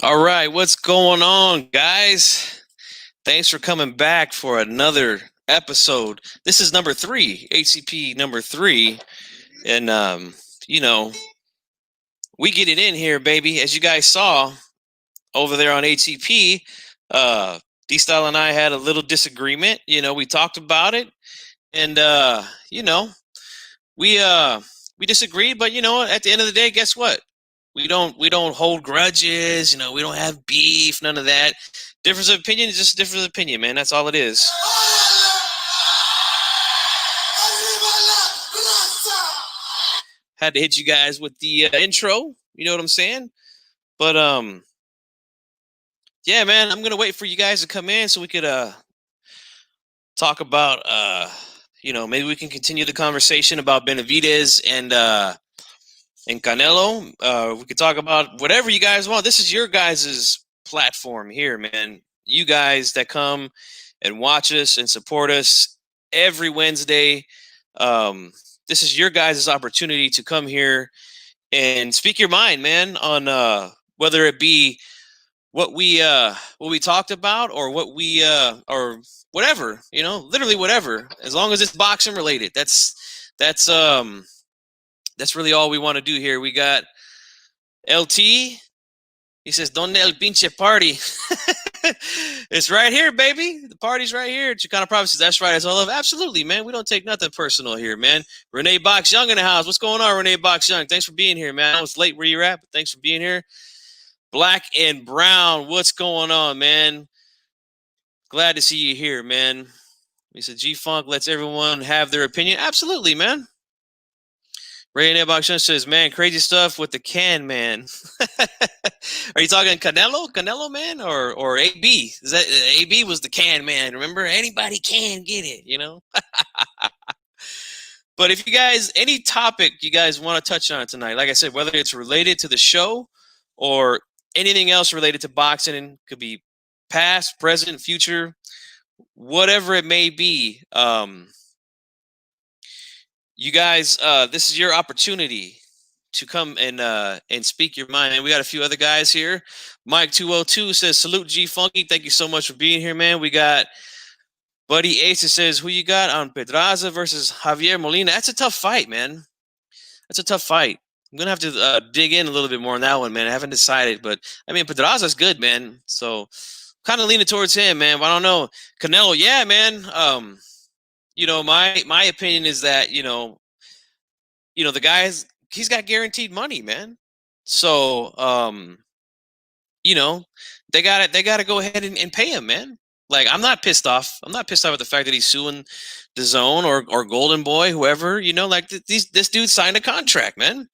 All right, what's going on, guys? Thanks for coming back for another episode. This is number three, HCP number three, and you know, we get it in here, baby. As you guys saw over there on HCP, D Style and I had a little disagreement. We talked about it, and we uh, we disagreed. But at the end of the day, guess what? We don't hold grudges. We don't have beef. None of that. Difference of opinion is just a difference of opinion, man. That's all it is. Had to hit you guys with the intro. You know what I'm saying? But yeah, man. I'm gonna wait for you guys to come in so we could talk about maybe we can continue the conversation about Benavidez and Canelo. We could talk about whatever you guys want. This is your guys' platform here, man. You guys that come and watch us and support us every Wednesday. This is your guys' opportunity to come here and speak your mind, man, on whether it be what we talked about or what we or whatever, literally whatever, as long as it's boxing related. That's really all we want to do here. We got LT. He says, "Donde el pinche party?" It's right here, baby. The party's right here. Chicano Provinces. That's right. That's all love. Absolutely, man. We don't take nothing personal here, man. Renee Box Young in the house. What's going on, Renee Box Young? Thanks for being here, man. I was late where you're at, but thanks for being here. Black and Brown. What's going on, man? Glad to see you here, man. He said, G-Funk lets everyone have their opinion. Absolutely, man. Ray and Box Young says, man, crazy stuff with the can man. Are you talking Canelo man, or AB? Is that AB was the can man? Remember, anybody can get it, But if you guys, any topic you guys want to touch on tonight, like I said, whether it's related to the show or anything else related to boxing, could be past, present, future, whatever it may be. You guys, this is your opportunity to come and speak your mind. And we got a few other guys here. Mike 202 says, salute G Funky. Thank you so much for being here, man. We got Buddy Ace that says, who you got on Pedraza versus Javier Molina? That's a tough fight, man. That's a tough fight. I'm going to have to dig in a little bit more on that one, man. I haven't decided, but I mean, Pedraza's good, man. So kind of leaning towards him, man. But I don't know. Canelo, yeah, man. My opinion is that, the guy's, he's got guaranteed money, man. So, they got to go ahead and pay him, man. Like, I'm not pissed off. I'm not pissed off at the fact that he's suing the Zone or Golden Boy, whoever. Like this dude signed a contract, man.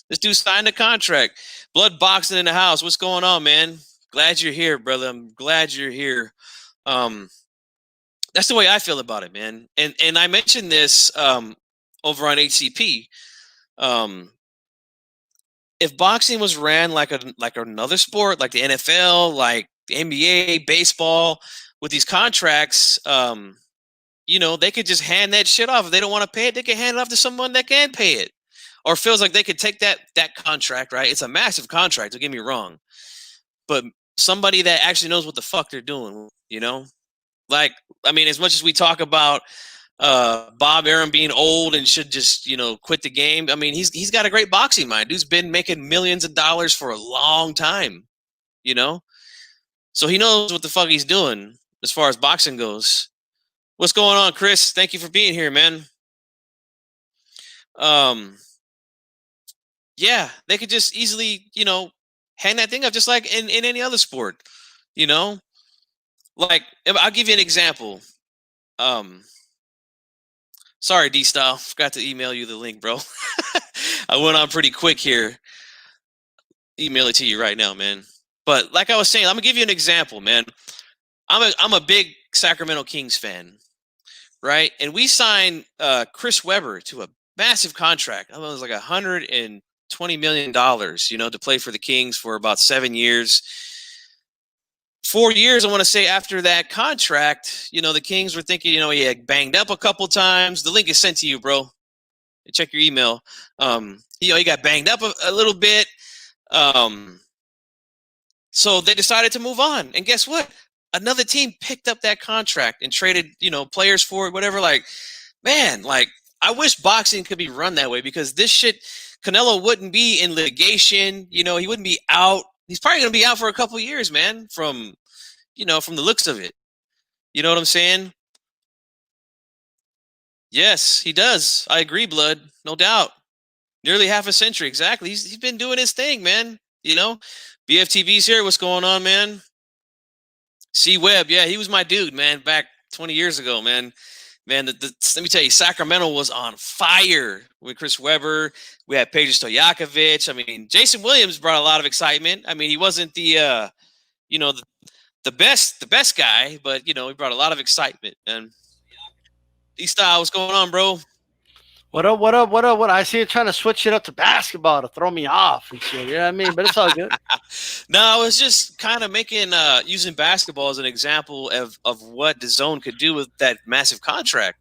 This dude signed a contract. Blood boxing in the house. What's going on, man? Glad you're here, brother. I'm glad you're here. That's the way I feel about it, man. And I mentioned this over on HCP. If boxing was ran like another sport, like the NFL, like the NBA, baseball, with these contracts, they could just hand that shit off. If they don't want to pay it, they can hand it off to someone that can pay it, or feels like they could take that contract. Right? It's a massive contract. Don't get me wrong, but somebody that actually knows what the fuck they're doing. Like, I mean, as much as we talk about Bob Arum being old and should just, quit the game. I mean, he's got a great boxing mind. Dude's been making millions of dollars for a long time, So he knows what the fuck he's doing as far as boxing goes. What's going on, Chris? Thank you for being here, man. Yeah, they could just easily, hand that thing up just like in any other sport, Like, I'll give you an example. Sorry, D-Style. Forgot to email you the link, bro. I went on pretty quick here. Email it to you right now, man. But like I was saying, I'm going to give you an example, man. I'm a big Sacramento Kings fan, right? And we signed Chris Webber to a massive contract. It was like $120 million, to play for the Kings for about 7 years. 4 years, I want to say, after that contract, the Kings were thinking, he had banged up a couple times. The link is sent to you, bro. Check your email. He got banged up a little bit. So they decided to move on. And guess what? Another team picked up that contract and traded, players for it, whatever. Like, man, like, I wish boxing could be run that way, because this shit, Canelo wouldn't be in litigation. He wouldn't be out. He's probably going to be out for a couple of years, man, from the looks of it. You know what I'm saying? Yes, he does. I agree, Blood. No doubt. Nearly half a century, exactly. He's been doing his thing, man. BFTV's here. What's going on, man? C Webb, yeah, he was my dude, man, back 20 years ago, man. Man, let me tell you, Sacramento was on fire with Chris Webber. We had Pedro Stojakovic. I mean, Jason Williams brought a lot of excitement. I mean, he wasn't the best guy, but he brought a lot of excitement. And E-Style, what's going on, bro? What up, what up, what up, what? I see you trying to switch it up to basketball to throw me off and shit. You know what I mean? But it's all good. No, I was just kind of using basketball as an example of what the zone could do with that massive contract,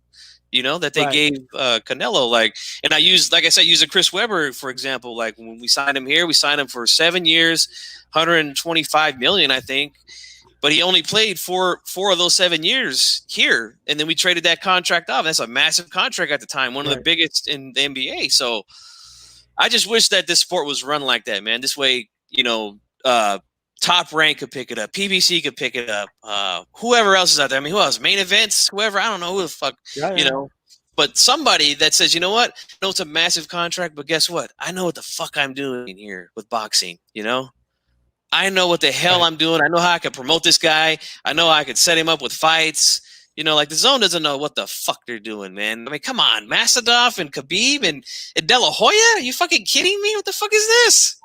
that they gave Canelo. And I used a Chris Webber, for example. Like, when we signed him here, we signed him for 7 years, 125 million, I think. But he only played four of those 7 years here, and then we traded that contract off. That's a massive contract at the time, one of the biggest in the NBA. So I just wish that this sport was run like that, man. This way, Top Rank could pick it up, PBC could pick it up, whoever else is out there. I mean, who else? Main Events, whoever. I don't know who the fuck, But somebody that says, you know what? I know it's a massive contract, but guess what? I know what the fuck I'm doing here with boxing, I know what the hell I'm doing. I know how I can promote this guy. I know I could set him up with fights. Like, the zone doesn't know what the fuck they're doing, man. I mean, come on, Masvidal and Khabib and De La Hoya? Are you fucking kidding me? What the fuck is this?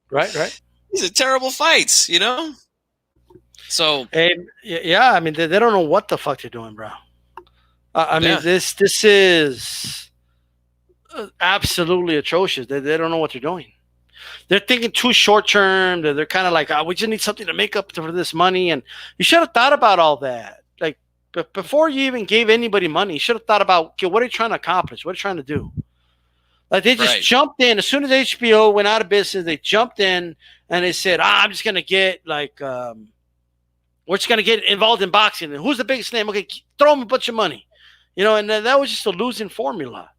Right. These are terrible fights, So, yeah, I mean, they don't know what the fuck they're doing, bro. I mean, this is absolutely atrocious. They don't know what they're doing. They're thinking too short term. They're kind of like, we just need something to make up for this money. And you should have thought about all that. Like, before you even gave anybody money, you should have thought about, okay, what are you trying to accomplish? What are you trying to do? Like, they just jumped in. As soon as HBO went out of business, they jumped in and they said, I'm just going to get we're just going to get involved in boxing. And who's the biggest name? Okay, throw them a bunch of money. And that was just a losing formula,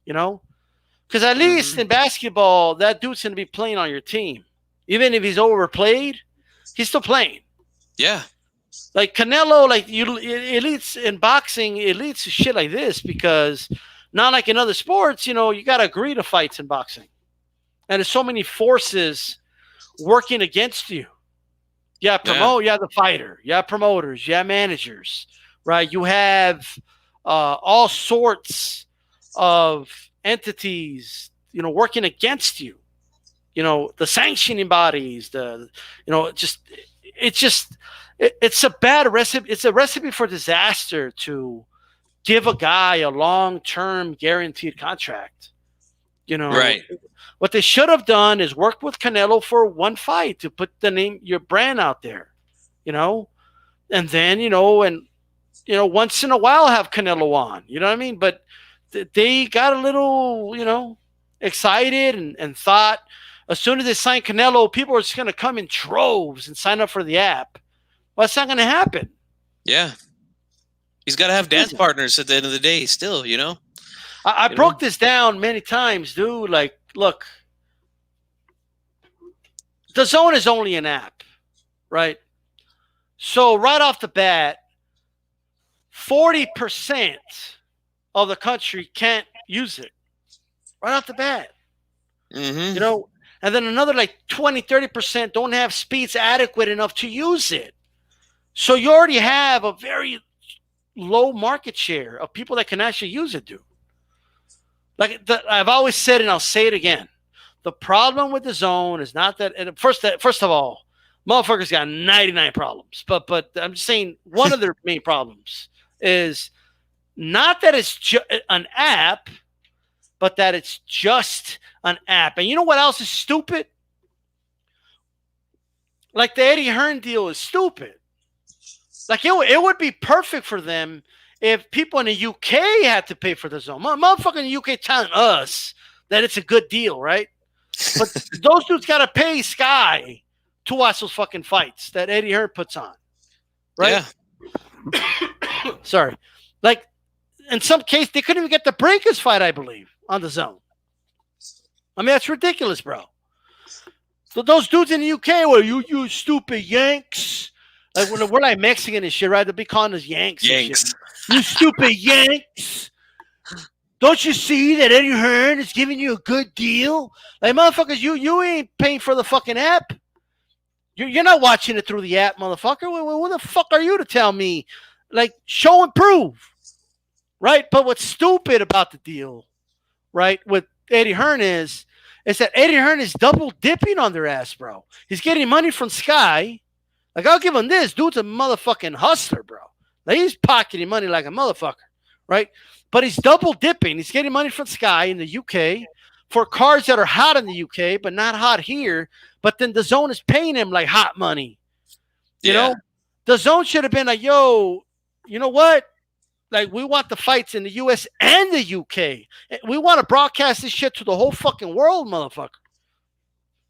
Because at least in basketball, that dude's going to be playing on your team. Even if he's overplayed, he's still playing. Yeah. Like Canelo, it leads in boxing, it leads to shit like this, because not like in other sports, you got to agree to fights in boxing. And there's so many forces working against you. You have the fighter. You have promoters. You have managers, right? You have all sorts of entities, working against you. The sanctioning bodies, it's a bad recipe. It's a recipe for disaster to give a guy a long-term guaranteed contract. Right. What they should have done is work with Canelo for one fight to put your brand out there, and then, once in a while have Canelo on, you know what I mean? But they got a little, excited and thought as soon as they signed Canelo, people are just going to come in droves and sign up for the app. Well, that's not going to happen. Yeah. He's got to have dance partners at the end of the day still, I broke this down many times, dude. Like, look, the zone is only an app, right? So right off the bat, 40% of the country can't use it right off the bat. Mm-hmm. And then another 20, 30% don't have speeds adequate enough to use it. So you already have a very low market share of people that can actually use it, dude. I've always said, and I'll say it again, the problem with the zone is not that. And first of all, motherfuckers got 99 problems. But I'm just saying one of their main problems is not that it's an app, but that it's just an app. And you know what else is stupid? Like, the Eddie Hearn deal is stupid. Like, it would be perfect for them if people in the UK had to pay for the zone. Motherfucker in the UK telling us that it's a good deal, right? But those dudes got to pay Sky to watch those fucking fights that Eddie Hearn puts on. Right? Yeah. Sorry. Like, in some case, they couldn't even get the Breakers fight, I believe, on the zone. I mean, that's ridiculous, bro. So those dudes in the UK, well, you stupid Yanks. Like, we're like Mexican and shit, right? They'll be calling us Yanks. Yanks. You stupid Yanks. Don't you see that Eddie Hearn is giving you a good deal? Like, motherfuckers, you ain't paying for the fucking app. You're not watching it through the app, motherfucker. Who the fuck are you to tell me? Like, show and prove. Right? But what's stupid about the deal, right, with Eddie Hearn is that Eddie Hearn is double dipping on their ass, bro. He's getting money from Sky. Like, I'll give him this. Dude's a motherfucking hustler, bro. Like, he's pocketing money like a motherfucker, right? But he's double dipping. He's getting money from Sky in the UK for cards that are hot in the UK, but not hot here. But then the zone is paying him like hot money. You know? The zone should have been like, yo, you know what? Like, we want the fights in the US and the UK. We want to broadcast this shit to the whole fucking world, motherfucker.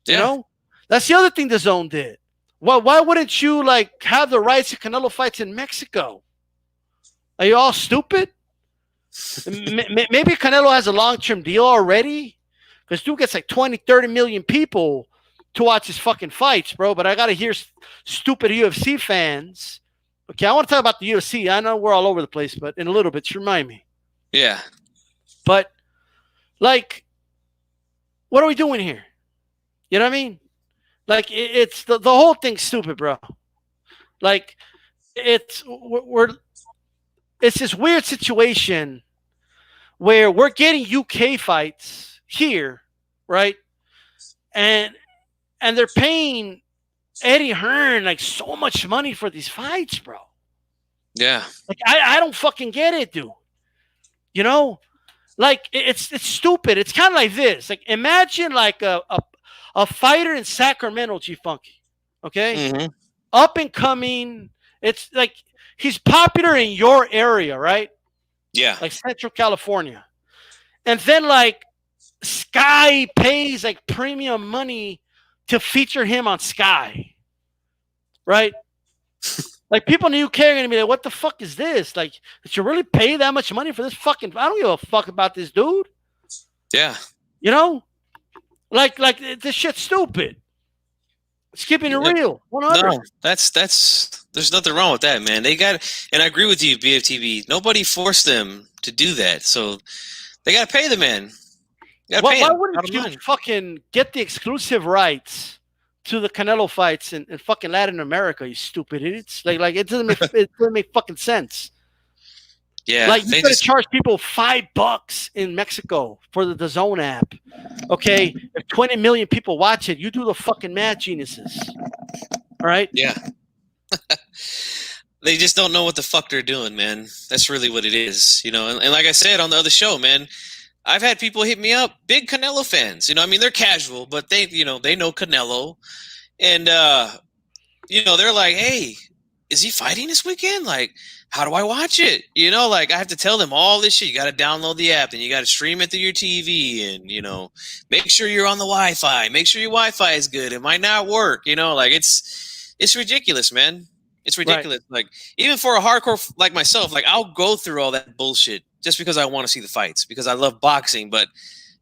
You know? That's the other thing the zone did. Why wouldn't you, like, have the rights to Canelo fights in Mexico? Are you all stupid? Maybe Canelo has a long-term deal already. Because dude gets like 20, 30 million people to watch his fucking fights, bro. But I got to hear stupid UFC fans. Okay, I want to talk about the UFC. I know we're all over the place, but in a little bit, just remind me. Yeah. But, like, what are we doing here? You know what I mean? Like, it's the whole thing's stupid, bro. Like, it's this weird situation where we're getting UK fights here, right? And they're paying Eddie Hearn like so much money for these fights, bro. Yeah. Like, I don't fucking get it, dude. You know? Like, it's stupid. It's kind of like this. Like, imagine like a fighter in Sacramento, G-Funky. Okay? Mm-hmm. Up and coming. It's like he's popular in your area, right? Yeah. Like Central California. And then like Sky pays like premium money to feature him on Sky. Right? Like, people in the UK are going to be like, what the fuck is this? Like, did you really pay that much money for this fucking... I don't give a fuck about this dude. Yeah. You know? Like this shit's stupid. It's keeping it real. 100. No, that's there's nothing wrong with that, man. They got... And I agree with you, BFTV. Nobody forced them to do that. So they got to pay the man. Why wouldn't you fucking get the exclusive rights to the Canelo fights in fucking Latin America, you stupid idiots? Like it doesn't make fucking sense. Yeah. Like, you gotta charge people $5 in Mexico for the DAZN app. Okay? If 20 million people watch it, you do the fucking math, geniuses. All right? Yeah. They just don't know what the fuck they're doing, man. That's really what it is. You know, and like I said on the other show, man, I've had people hit me up, big Canelo fans. You know, I mean, they're casual, but they know Canelo. And, you know, they're like, hey, is he fighting this weekend? Like, how do I watch it? You know, like, I have to tell them all this shit. You got to download the app, and you got to stream it through your TV, and, you know, make sure you're on the Wi-Fi. Make sure your Wi-Fi is good. It might not work. You know, like, it's ridiculous, man. It's ridiculous. Right. Like, even for a hardcore like myself, like, I'll go through all that bullshit just because I want to see the fights, because I love boxing. But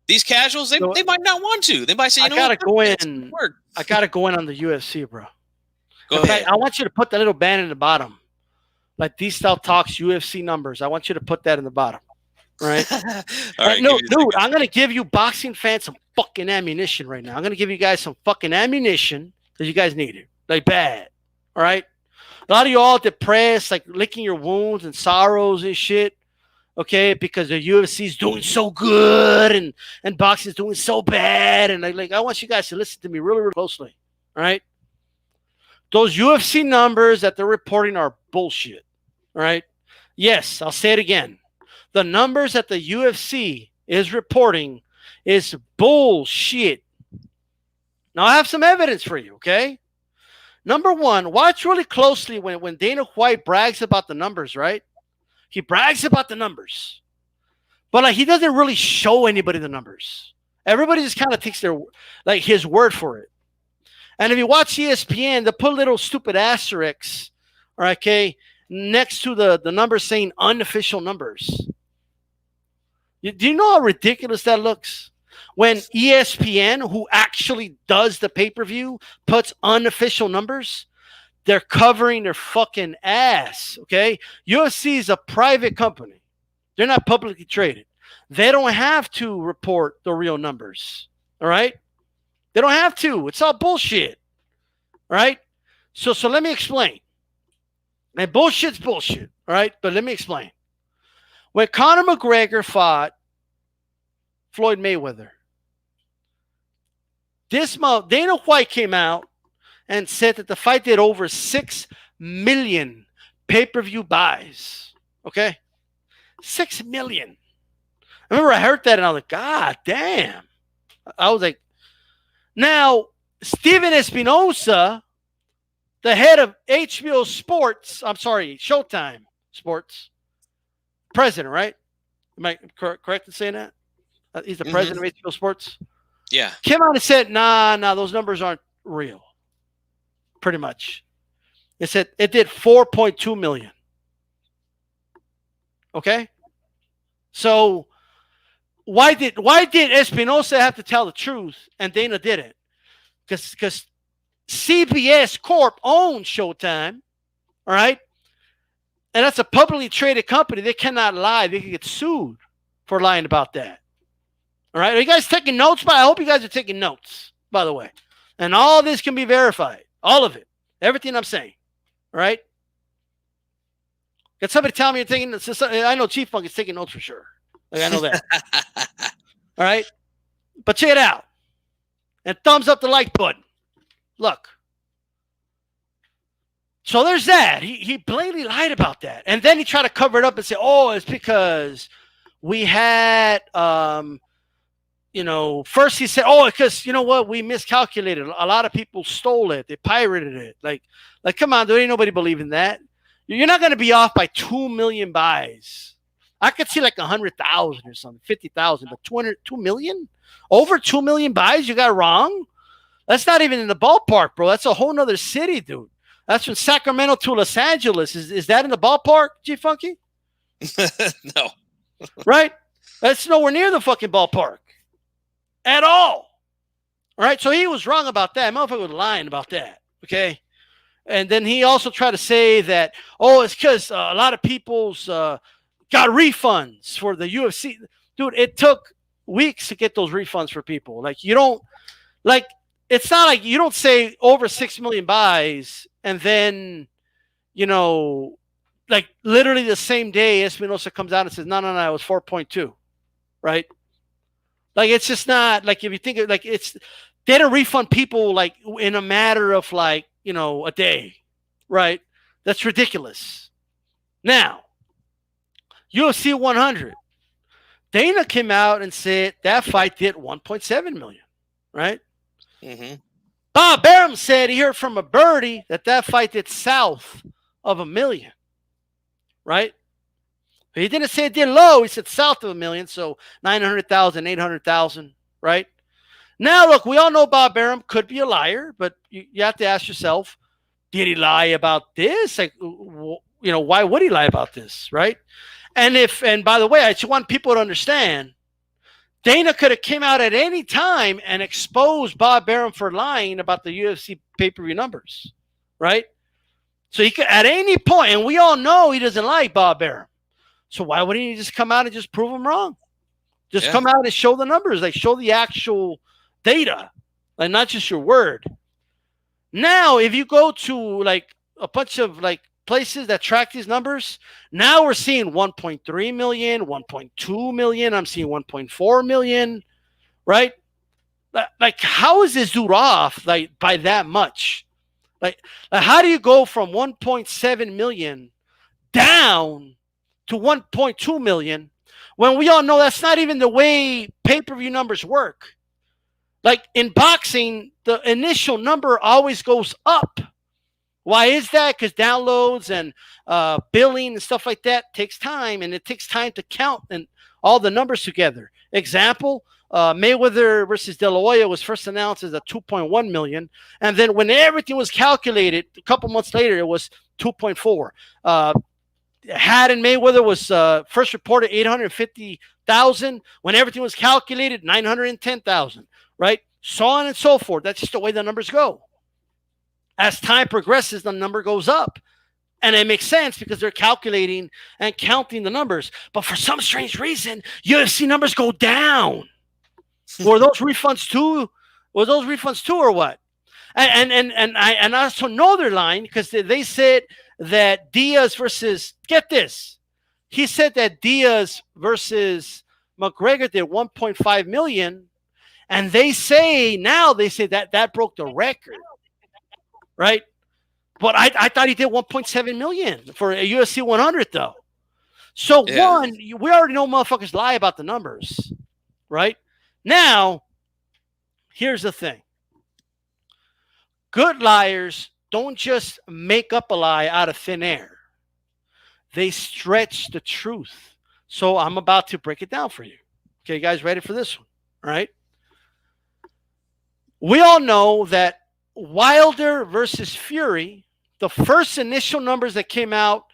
these casuals, they might not want to. They might say, I gotta go in. I gotta go in on the UFC, bro. Go ahead. I want you to put that little band in the bottom, like These Style Talks UFC numbers. I want you to put that in the bottom, right? All right, no, dude, I'm gonna give you boxing fans some fucking ammunition right now. I'm gonna give you guys some fucking ammunition because you guys need it, like bad. All right. A lot of you all depressed, like licking your wounds and sorrows and shit. Okay, because the UFC is doing so good and boxing is doing so bad, and I want you guys to listen to me really, really closely. All right, those UFC numbers that they're reporting are bullshit. All right, yes, I'll say it again. The numbers that the UFC is reporting is bullshit. Now I have some evidence for you. Okay, number one, watch really closely when Dana White brags about the numbers. Right. He brags about the numbers, but like he doesn't really show anybody the numbers. Everybody just kind of takes his word for it. And if you watch ESPN, they put little stupid asterisks, okay, next to the numbers saying unofficial numbers. Do you know how ridiculous that looks? When ESPN, who actually does the pay-per-view, puts unofficial numbers, they're covering their fucking ass, okay? UFC is a private company. They're not publicly traded. They don't have to report the real numbers, all right? They don't have to. It's all bullshit, all right? So let me explain. And bullshit's bullshit, all right? But let me explain. When Conor McGregor fought Floyd Mayweather, this month, Dana White came out and said that the fight did over 6 million pay-per-view buys. Okay? 6 million. I remember I heard that and I was like, God damn. I was like, now, Steven Espinosa, the head of HBO Sports, I'm sorry, Showtime Sports, president, right? Am I correct in saying that? He's the president of HBO Sports? Yeah. Came out and said, nah, those numbers aren't real. Pretty much. It said it did 4.2 million. Okay? So why did Espinosa have to tell the truth and Dana didn't? Because CBS Corp owns Showtime, all right? And that's a publicly traded company. They cannot lie. They can get sued for lying about that. All right? Are you guys taking notes? I hope you guys are taking notes, by the way. And all this can be verified. All of it. Everything I'm saying. All right? Can somebody tell me you're taking notes? I know Chief Funk is taking notes for sure. Like, I know that. All right? But check it out. And thumbs up the like button. Look. So there's that. He blatantly lied about that. And then he tried to cover it up and say, oh, it's because we had, first he said, oh, because, you know what, we miscalculated. A lot of people stole it. They pirated it. Like, come on, there ain't nobody believing that. You're not going to be off by 2 million buys. I could see like 100,000 or something, 50,000, but 2 million? Over 2 million buys you got wrong? That's not even in the ballpark, bro. That's a whole nother city, dude. That's from Sacramento to Los Angeles. Is that in the ballpark, G Funky? No. Right? That's nowhere near the fucking ballpark. At all. All right? So he was wrong about that. Motherfucker was lying about that. Okay? And then he also tried to say that, oh, it's because a lot of people's got refunds for the UFC. Dude, it took weeks to get those refunds for people. Like, you don't, like, it's not like you don't say over 6 million buys and then, like literally the same day Espinosa comes out and says, no, it was 4.2, right? Like, it's just not, like, if you think, like, it's, they don't refund people, like, in a matter of, like, a day, right? That's ridiculous. Now, UFC 100, Dana came out and said that fight did 1.7 million, right? Mm-hmm. Bob Arum said he heard from a birdie that fight did south of 1 million, right? But he didn't say it did low. He said south of 1 million, so 900,000, 800,000, right? Now, look, we all know Bob Arum could be a liar, but you have to ask yourself, did he lie about this? Like, why would he lie about this, right? And by the way, I just want people to understand, Dana could have came out at any time and exposed Bob Arum for lying about the UFC pay-per-view numbers, right? So he could, at any point, and we all know he doesn't like Bob Arum. So why wouldn't he just come out and just prove him wrong? Just come out and show the numbers, like show the actual data, like not just your word. Now, if you go to like a bunch of like places that track these numbers, now we're seeing 1.3 million, 1.2 million. I'm seeing 1.4 million, right? Like, how is this dude off like by that much? Like how do you go from 1.7 million down to 1.2 million when we all know that's not even the way pay-per-view numbers work? Like in boxing, the initial number always goes up. Why is that? Because downloads and billing and stuff like that takes time, and it takes time to count and all the numbers together. Example, Mayweather versus De La Hoya was first announced as a 2.1 million, and then when everything was calculated, a couple months later, it was 2.4. Haddon Mayweather was first reported 850,000. When everything was calculated, 910,000. Right, so on and so forth. That's just the way the numbers go. As time progresses, the number goes up. And it makes sense because they're calculating and counting the numbers. But for some strange reason, UFC numbers go down. Were those refunds too? Were those refunds too, or what? And I also know their line because they said that Diaz versus, get this, he said that Diaz versus McGregor did 1.5 million, and they say that broke the record, right? But I thought he did 1.7 million for a UFC 100 though. So one, we already know motherfuckers lie about the numbers, right? Now, here's the thing. Good liars don't just make up a lie out of thin air. They stretch the truth. So I'm about to break it down for you. Okay, you guys ready for this one? All right. We all know that Wilder versus Fury, the first initial numbers that came out,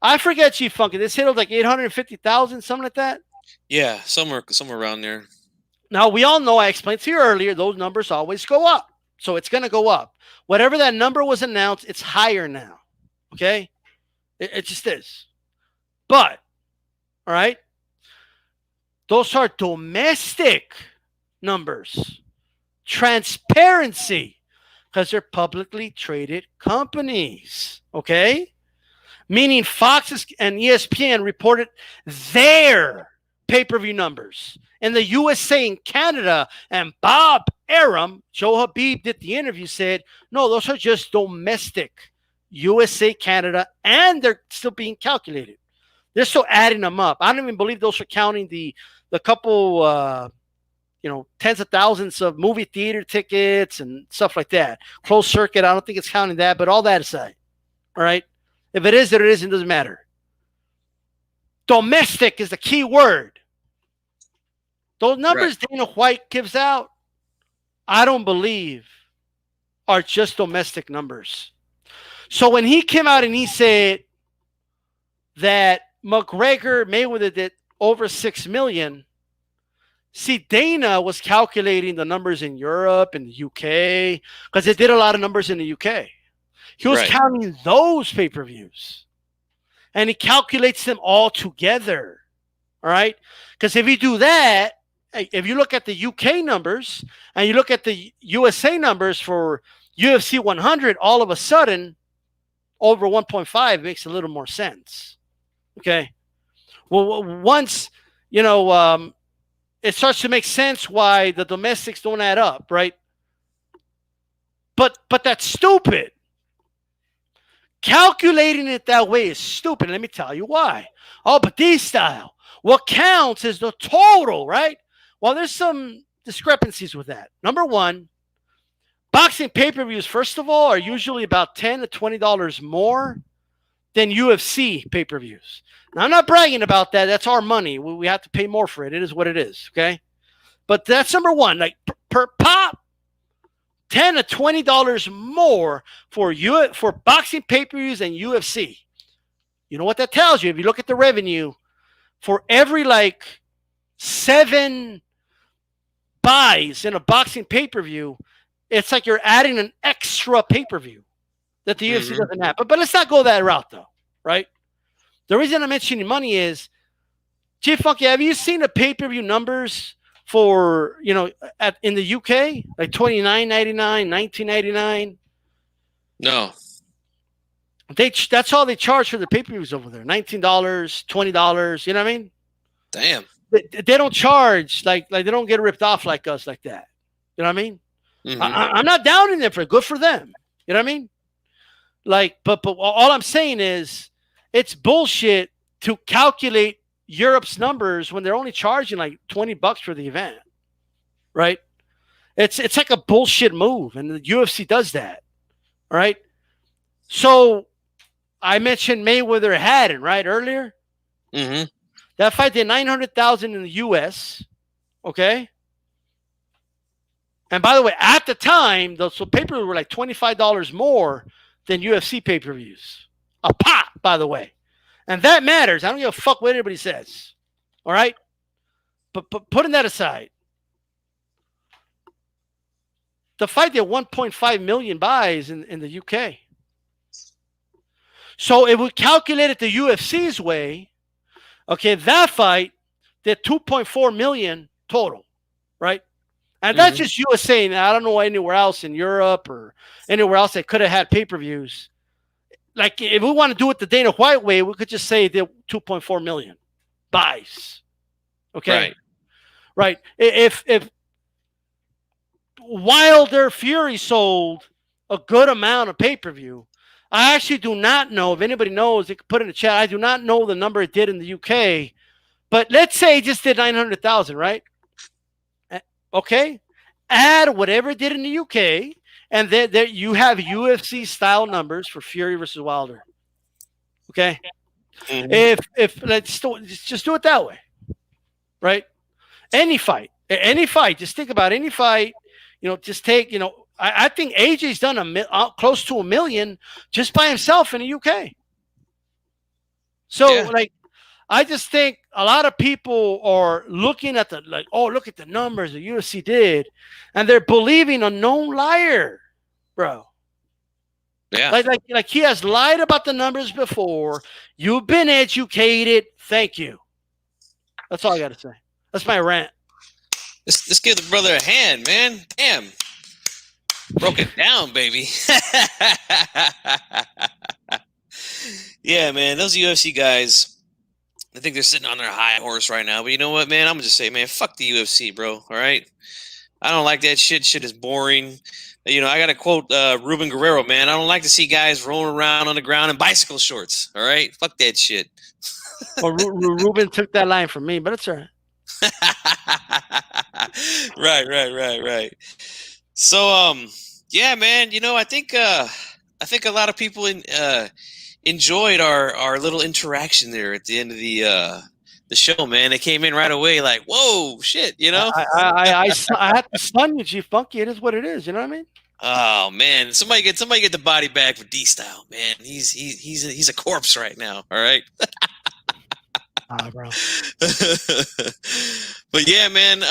I forget, Chief Funky, they said it was like 850,000, something like that. Yeah, somewhere around there. Now, we all know, I explained to you earlier, those numbers always go up. So it's going to go up. Whatever that number was announced, it's higher now. Okay? It just is. But, all right, those are domestic numbers. Transparency, because they're publicly traded companies. Okay? Meaning Fox and ESPN reported their pay-per-view numbers. In the USA and Canada, and Bob Arum, Joe Habib did the interview, said, no, those are just domestic, USA, Canada, and they're still being calculated. They're still adding them up. I don't even believe those are counting the couple, tens of thousands of movie theater tickets and stuff like that. Closed circuit, I don't think it's counting that, but all that aside, all right? If it is, it isn't, doesn't matter. Domestic is the key word. Those numbers Dana White gives out, I don't believe are just domestic numbers. So when he came out and he said that Mayweather did over 6 million, see, Dana was calculating the numbers in Europe and the UK because they did a lot of numbers in the UK. He was counting those pay-per-views, and he calculates them all together. All right? Because if you do that, if you look at the UK numbers and you look at the USA numbers for UFC 100, all of a sudden, over 1.5 makes a little more sense. Okay? Well, once, it starts to make sense why the domestics don't add up, right? But that's stupid. Calculating it that way is stupid. Let me tell you why. Oh, but these style. What counts is the total, right? Well, there's some discrepancies with that. Number one, boxing pay-per-views, first of all, are usually about $10 to $20 more than UFC pay-per-views. Now, I'm not bragging about that. That's our money. We have to pay more for it. It is what it is, okay? But that's number one. Like, per pop, $10 to $20 more for boxing pay-per-views and UFC. You know what that tells you? If you look at the revenue, for every, 7 buys in a boxing pay-per-view, it's like you're adding an extra pay-per-view that the UFC doesn't have. But let's not go that route, though, right? The reason I'm mentioning money is, Chief Funky, have you seen the pay-per-view numbers for, in the UK? Like $29.99, $19.99? No. That's all they charge for the pay-per-views over there. $19, $20, you know what I mean? Damn. They don't charge, like they don't get ripped off like us like that. You know what I mean? Mm-hmm. I'm not downing them for it. Good for them. You know what I mean? But all I'm saying is it's bullshit to calculate Europe's numbers when they're only charging like $20 for the event, right? It's like a bullshit move, and the UFC does that, all right? So I mentioned Mayweather Haddon, right, earlier? Mm-hmm. That fight did $900,000 in the U.S., okay? And by the way, at the time, those pay-per-views were like $25 more than UFC pay-per-views. A pop, by the way. And that matters. I don't give a fuck what anybody says. All right? But putting that aside, the fight did 1.5 million buys in the UK. So it would calculate it the UFC's way. Okay, that fight did 2.4 million total, right? And that's just USA. I don't know anywhere else in Europe or anywhere else that could have had pay-per-views. Like, if we want to do it the Dana White way, we could just say they 2.4 million buys. Okay, right. If Wilder Fury sold a good amount of pay-per-view, I actually do not know. If anybody knows, they could put in the chat. I do not know the number it did in the UK, but let's say it just did 900,000, right? Okay, add whatever it did in the UK, and then there you have UFC style numbers for Fury versus Wilder. Okay, if let's just do it that way, right? Any fight, just think about any fight. Just take, I think AJ's done close to 1 million just by himself in the UK. So, I just think a lot of people are looking at look at the numbers the UFC did, and they're believing a known liar, bro. Yeah. Like he has lied about the numbers before. You've been educated. Thank you. That's all I got to say. That's my rant. Let's give the brother a hand, man. Damn. Broke it down, baby. Yeah, man. Those UFC guys, I think they're sitting on their high horse right now. But you know what, man? I'm going to just say, man, fuck the UFC, bro. All right? I don't like that shit. Shit is boring. I got to quote Ruben Guerrero, man. I don't like to see guys rolling around on the ground in bicycle shorts. All right? Fuck that shit. Well, Ruben took that line from me, but it's all right. Right. So, yeah, man. I think a lot of people enjoyed our little interaction there at the end of the show, man. They came in right away, like, whoa, shit, I had to stun you, G Funky. It is what it is. You know what I mean? Oh man, somebody get the body bag for D Style, man. He's a corpse right now. All right. Bro. But yeah, man.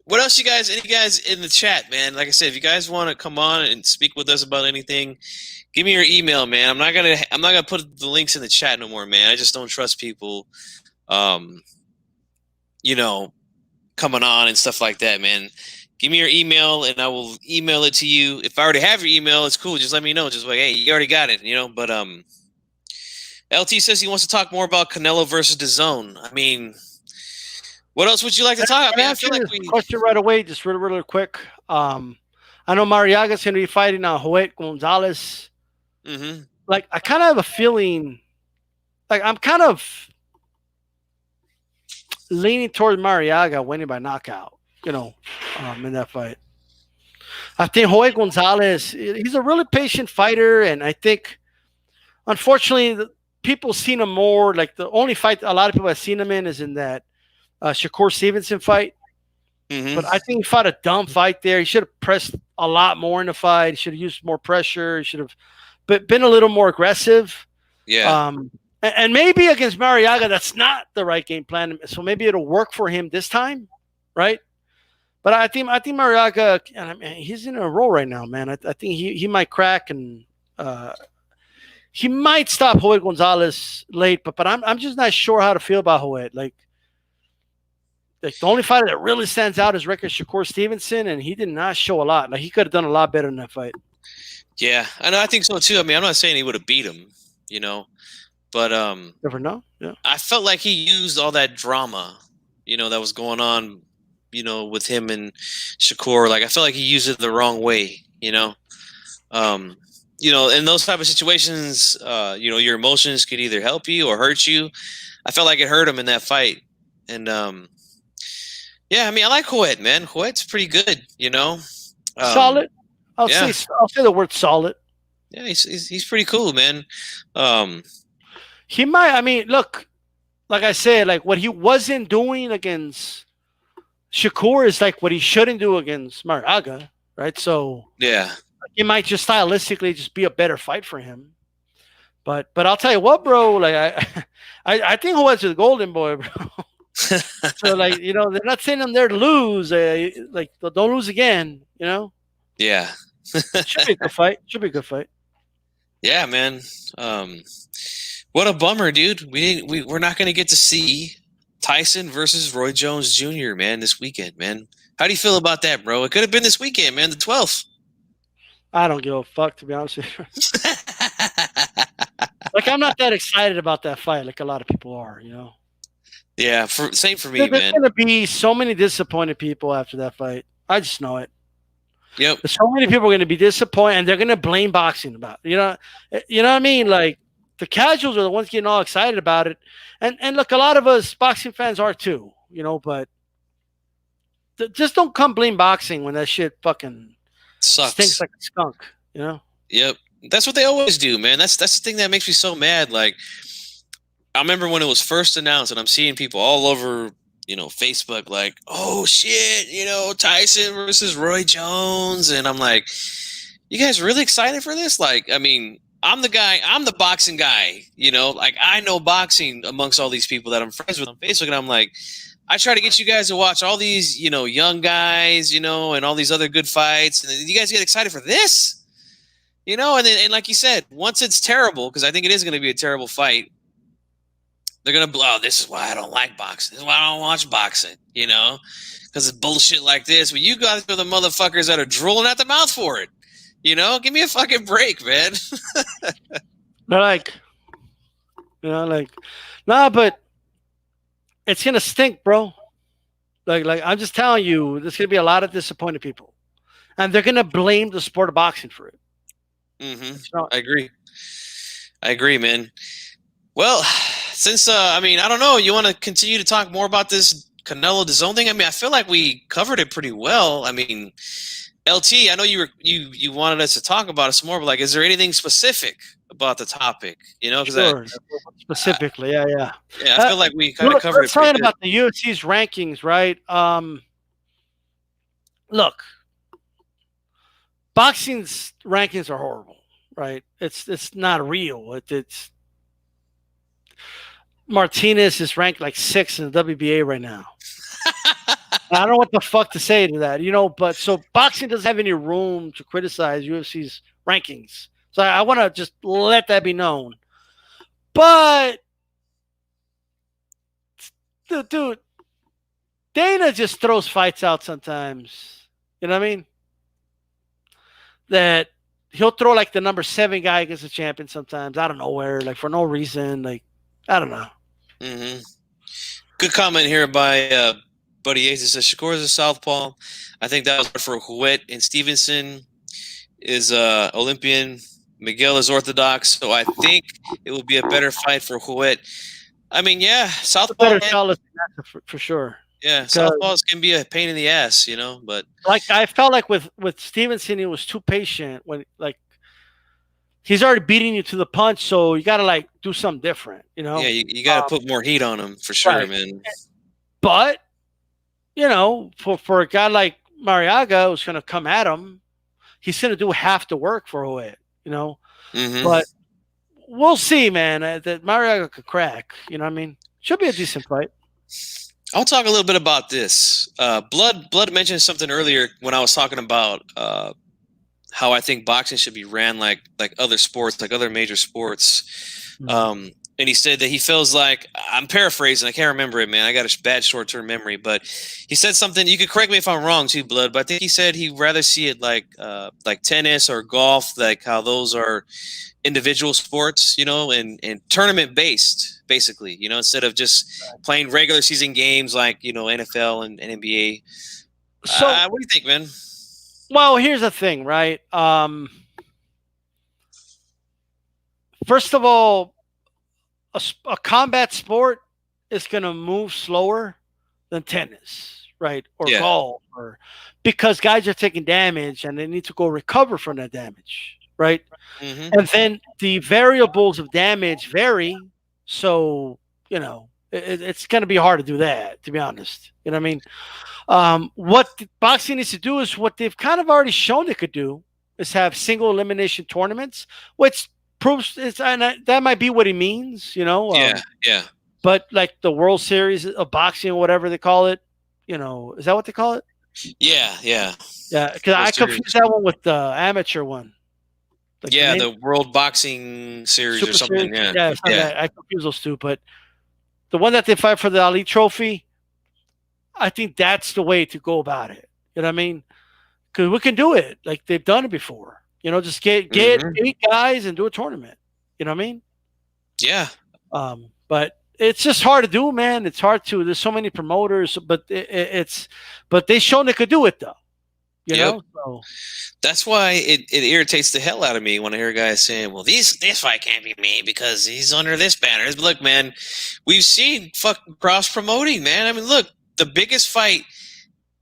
What else, any guys in the chat, man? Like I said, if you guys want to come on and speak with us about anything, give me your email, man. I'm not gonna put the links in the chat no more, man. I just don't trust people, coming on and stuff like that, man. Give me your email and I will email it to you. If I already have your email, it's cool. Just let me know. Just like, hey, you already got it, But LT says he wants to talk more about Canelo versus DAZN. I mean, what else would you like to talk about? I feel like question right away, just really quick. I know Mariaga's going to be fighting Joet Gonzalez. Mm-hmm. Like, I kind of have a feeling, like, I'm kind of leaning towards Mariaga winning by knockout, in that fight. I think Joet Gonzalez, he's a really patient fighter, and I think, unfortunately, people seen him more. Like, the only fight a lot of people have seen him in is in that Shakur Stevenson fight. Mm-hmm. But I think he fought a dumb fight there. He should have pressed a lot more in the fight. He should have used more pressure. He should have been a little more aggressive. Yeah. And maybe against Mariaga, that's not the right game plan. So maybe it'll work for him this time, right? But I think Mariaga, he's in a roll right now, man. I think he might crack, and he might stop Joet Gonzalez late. But I'm just not sure how to feel about Joet. Like the only fighter that really stands out is record Shakur Stevenson, and he did not show a lot. Like, he could have done a lot better in that fight. Yeah, I think so too. I mean, I'm not saying he would have beat him, but never know. Yeah, I felt like he used all that drama, that was going on, with him and Shakur. Like, I felt like he used it the wrong way, in those type of situations, your emotions could either help you or hurt you. I felt like it hurt him in that fight, and yeah, I mean, I like Joet, man. Joet's pretty good, solid. I'll say the word solid. Yeah, he's pretty cool, man. He might. I mean, look, like I said, like what he wasn't doing against Shakur is like what he shouldn't do against Mariaga, right? So yeah, it might just stylistically just be a better fight for him. But I'll tell you what, bro. Like I think Juez is the golden boy, bro. So like they're not saying I'm there to lose. Like don't lose again. yeah, Should be a good fight. Should be a good fight. yeah, man. What a bummer, dude. We're not going to get to see Tyson versus Roy Jones Jr. man this weekend, man. How do you feel about that, bro? It could have been this weekend, man, the 12th. I don't give a fuck, to be honest with you. Like I'm not that excited about that fight, like a lot of people are. Yeah, same for me, man. There's going to be so many disappointed people after that fight. I just know it. Yep. There's so many people are going to be disappointed, and they're going to blame boxing about it. You know what I mean? Like the casuals are the ones getting all excited about it, and look, a lot of us boxing fans are too. But just don't come blame boxing when that shit fucking sucks, stinks like a skunk. Yep, that's what they always do, man. That's the thing that makes me so mad. Like I remember when it was first announced, and I'm seeing people all over, Facebook, like, oh shit, Tyson versus Roy Jones, and I'm like, you guys really excited for this? Like, I mean, I'm the boxing guy, like I know boxing amongst all these people that I'm friends with on Facebook, and I'm like, I try to get you guys to watch all these, young guys, and all these other good fights, and you guys get excited for this, and then like you said, once it's terrible, because I think it is going to be a terrible fight. They're going to blow, this is why I don't like boxing. This is why I don't watch boxing, because it's bullshit like this. But you guys are the motherfuckers that are drooling at the mouth for it. Give me a fucking break, man. They're like, nah, but it's going to stink, bro. Like I'm just telling you, there's going to be a lot of disappointed people. And they're going to blame the sport of boxing for it. Mm-hmm. I agree, man. Well, since I don't know, you want to continue to talk more about this Canelo DAZN thing? I mean, I feel like we covered it pretty well. I mean, LT, I know you wanted us to talk about it some more, but like, is there anything specific about the topic? Sure. Specifically, yeah. Yeah, I feel like we kind of covered it. Let's talk about the UFC's rankings, right? Look, boxing's rankings are horrible, right? It's not real. It's Martinez is ranked like 6 in the WBA right now. I don't know what the fuck to say to that, but so boxing doesn't have any room to criticize UFC's rankings. So I want to just let that be known. But, dude, Dana just throws fights out sometimes. You know what I mean? That he'll throw like the number 7 guy against the champion sometimes out of nowhere, like for no reason. Like, I don't know. Mm-hmm. Good comment here by Buddy Yates. It says Shakur is a southpaw. I think that was for Huet, and Stevenson is Olympian. Miguel is orthodox, so I think it will be a better fight for Huet. I mean, yeah, southpaw for sure. Yeah, southpaws can be a pain in the ass, but like I felt like with Stevenson, he was too patient when like he's already beating you to the punch, so you got to like do something different, Yeah, you got to put more heat on him for sure, right, man. But for a guy like Mariaga who's going to come at him, he's going to do half the work for Huet, Mm-hmm. But we'll see, man. That Mariaga could crack. You know what I mean? Should be a decent fight. I'll talk a little bit about this. Blood mentioned something earlier when I was talking about how I think boxing should be ran like other sports, like other major sports. Mm-hmm. And he said that he feels like, I'm paraphrasing, I can't remember it, man. I got a bad short-term memory, but he said something. You could correct me if I'm wrong, too, Blood. But I think he said he'd rather see it like tennis or golf, like how those are individual sports, and tournament-based, basically, instead of just playing regular season games like, NFL and NBA. So what do you think, man? Well, here's the thing, right? First of all, a combat sport is going to move slower than tennis, right? Or golf, because guys are taking damage and they need to go recover from that damage, right? Mm-hmm. And then the variables of damage vary. So, It's going to be hard to do that, to be honest. You know what I mean? What boxing needs to do is what they've kind of already shown they could do is have single elimination tournaments, which proves that might be what he means, you know. Yeah. But like the World Series of Boxing or whatever they call it, you know, is that what they call it? Yeah. Yeah, because I confused that one with the amateur one. Like the World Boxing Series Super or something. Series. Yeah. I confuse those two, but the one that they fight for the Ali Trophy, I think that's the way to go about it. You know what I mean? Because we can do it like they've done it before. You know, just get 8 guys and do a tournament. You know what I mean? Yeah. But it's just hard to do, man. It's hard to. There's so many promoters, but but they shown they could do it though. You know, so that's why it irritates the hell out of me when I hear guys saying, "Well, this fight can't be made because he's under this banner." Look, man, we've seen fucking cross promoting, man. I mean, look, the biggest fight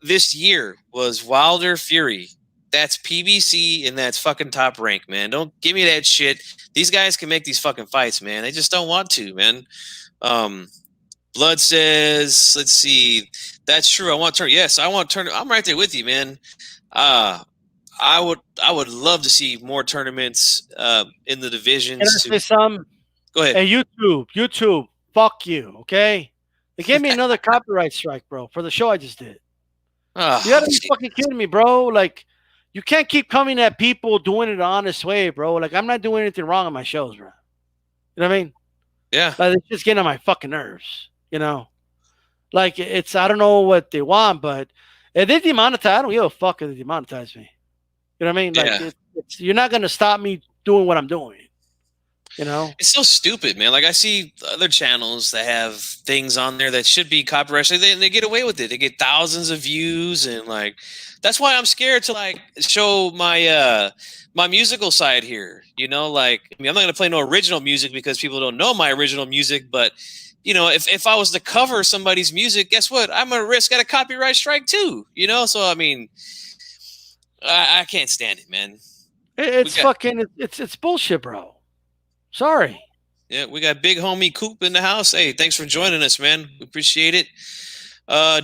this year was Wilder Fury. That's PBC and that's fucking Top Rank, man. Don't give me that shit. These guys can make these fucking fights, man. They just don't want to, man. Blood says, let's see. That's true. I want to turn. Yes, I want to turn. I'm right there with you, man. I would love to see more tournaments in the divisions. Can I say something? Go ahead. Hey, YouTube, fuck you, okay? They gave me another copyright strike, bro, for the show I just did. You gotta be fucking kidding me, bro. Like, you can't keep coming at people doing it the honest way, bro. Like, I'm not doing anything wrong on my shows, bro. You know what I mean? Yeah. Like, it's just getting on my fucking nerves, you know? Like, I don't know what they want, but if they demonetize, I don't give a fuck if they demonetize me. You know what I mean? Like, you're not going to stop me doing what I'm doing. You know? It's so stupid, man. Like, I see other channels that have things on there that should be copyrighted. They get away with it. They get thousands of views, and like, that's why I'm scared to like show my my musical side here. You know, like, I mean, I'm not going to play no original music because people don't know my original music, but you know, if I was to cover somebody's music, guess what? I'm gonna risk at a copyright strike too. You know, so I mean, I can't stand it, man. It's bullshit, bro. Sorry. Yeah, we got big homie Coop in the house. Hey, thanks for joining us, man. We appreciate it.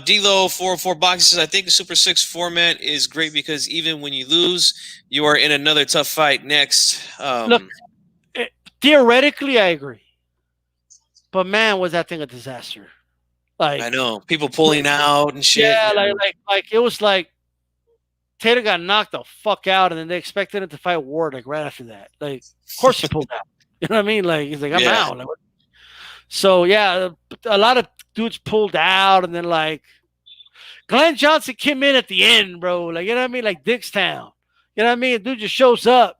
D-Lo 404 Boxing says, I think the Super 6 format is great because even when you lose, you are in another tough fight next. Look, theoretically, I agree. But man, was that thing a disaster? Like, I know, people pulling out and shit. Yeah, like it was like Taylor got knocked the fuck out, and then they expected him to fight Ward like right after that. Like, of course he pulled out. You know what I mean? Like, he's like, I'm out. Like, so yeah, a lot of dudes pulled out, and then like Glenn Johnson came in at the end, bro. Like, you know what I mean? Like Dickstown. You know what I mean? Dude just shows up.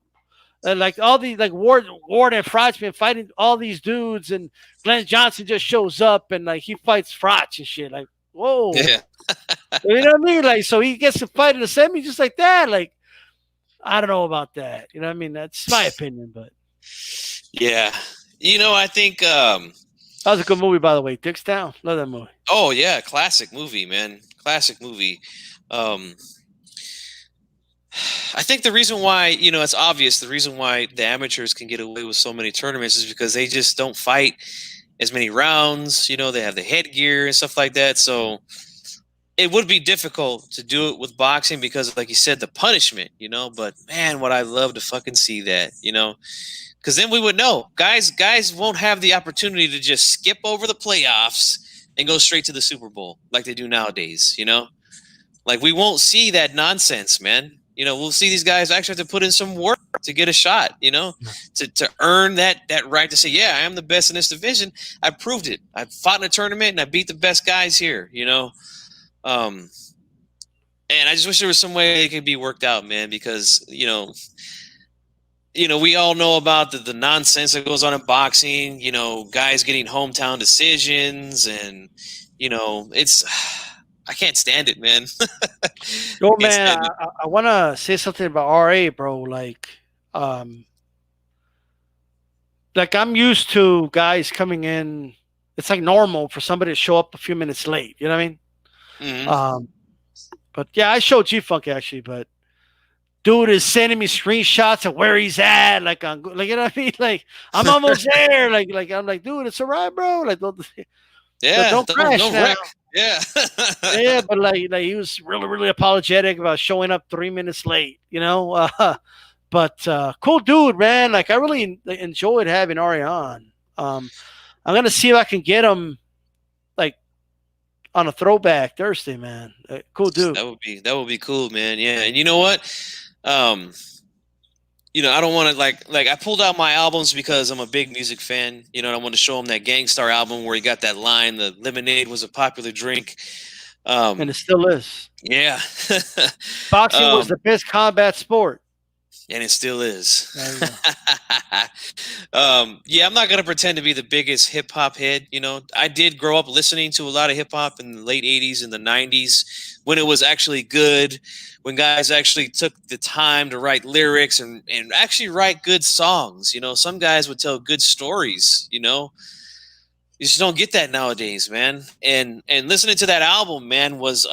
Like all these, like Ward and Frotch been fighting all these dudes, and Glenn Johnson just shows up and like he fights Frotch and shit. Like, whoa, yeah. You know what I mean? Like, so he gets to fight in the semi just like that. Like, I don't know about that. You know what I mean? That's my opinion, but yeah, you know, I think that was a good movie, by the way. Dickstown, love that movie. Oh yeah, classic movie, man. Classic movie. I think the reason why, you know, it's obvious, the reason why the amateurs can get away with so many tournaments is because they just don't fight as many rounds. You know, they have the headgear and stuff like that. So it would be difficult to do it with boxing because, like you said, the punishment, you know. But man, would I love to fucking see that, you know, because then we would know guys won't have the opportunity to just skip over the playoffs and go straight to the Super Bowl like they do nowadays, you know. Like, we won't see that nonsense, man. You know, we'll see these guys actually have to put in some work to get a shot, you know, to earn that right to say, yeah, I am the best in this division. I proved it. I fought in a tournament and I beat the best guys here, you know. And I just wish there was some way it could be worked out, man, because, you know, we all know about the nonsense that goes on in boxing, you know, guys getting hometown decisions and, you know, it's... I can't stand it, man. Yo, man, I want to say something about RA, bro. Like I'm used to guys coming in. It's like normal for somebody to show up a few minutes late. You know what I mean? Mm-hmm. But yeah, I showed G-Funk actually, but dude is sending me screenshots of where he's at. Like, you know what I mean? Like, I'm almost there. Like I'm like, dude, it's all right, bro. Like, So Yeah, don't crash don't now. wreck. Yeah. Yeah, but like he was really, really apologetic about showing up 3 minutes late, you know. But cool dude, man. Like I really enjoyed having Ari on. I'm gonna see if I can get him like on a throwback Thursday, man. Cool dude. That would be cool, man. Yeah, and you know what? Um, I don't want to like I pulled out my albums because I'm a big music fan. And I want to show him that Gangstar album where he got that line, "The lemonade was a popular drink." And Um, it still is. yeah. Boxing was um, the best combat sport. and it still is. There you go. Yeah, I'm not gonna pretend to be the biggest hip hop head. I did grow up listening to a lot of hip hop in the late '80s and the '90s when it was actually good, when guys actually took the time to write lyrics and actually write good songs. Some guys would tell good stories. You just don't get that nowadays, man. And listening to that album, man, was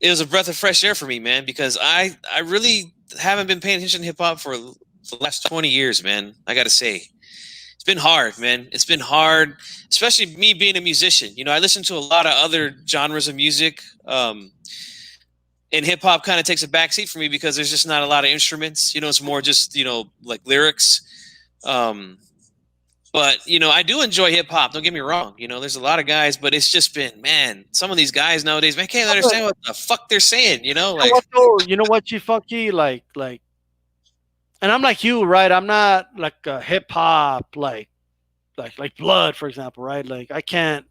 it was a breath of fresh air for me, man, because I really haven't been paying attention to hip hop for the last 20 years, man. I got to say, it's been hard, man. It's been hard, especially me being a musician. I listen to a lot of other genres of music, and hip hop kind of takes a backseat for me because there's just not a lot of instruments. It's more just like lyrics. But I do enjoy hip hop. Don't get me wrong. There's a lot of guys, but it's just been, man. Some of these guys nowadays, man, I can't understand what the fuck they're saying. Like, You know what, you funky like, and I'm like you, right? I'm not like a hip hop like Blood, for example, right? Like I can't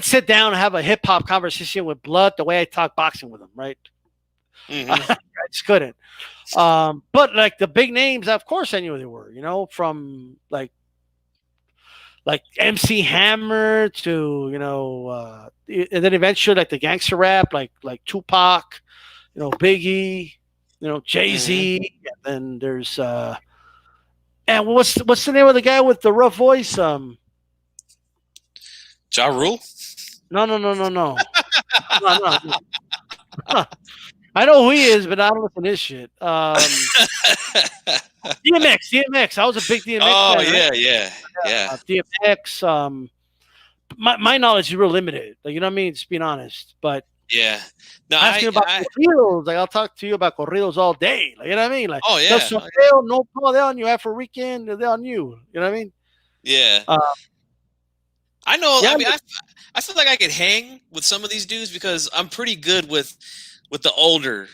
sit down and have a hip hop conversation with Blood the way I talk boxing with him, right? mm-hmm. I just couldn't. But like the big names, of course I knew they were, from like MC Hammer to and then eventually like the gangster rap, like Tupac, Biggie, Jay-Z, and then there's and what's the name of the guy with the rough voice? Ja Rule? No. No. I know who he is, but I don't listen to his shit. DMX. I was a big DMX Oh, fan. yeah, Right? yeah. DMX. My knowledge is real limited. Like, you know what I mean? Just being honest. But yeah. No, asking about corridos, like I'll talk to you about corridos all day. Like, you know what I mean? Like, oh yeah, no Paul, they're on you. Afro Weekend, they're on you. You know what I mean? Yeah. I know. Yeah, I mean, I feel like I could hang with some of these dudes because I'm pretty good with the older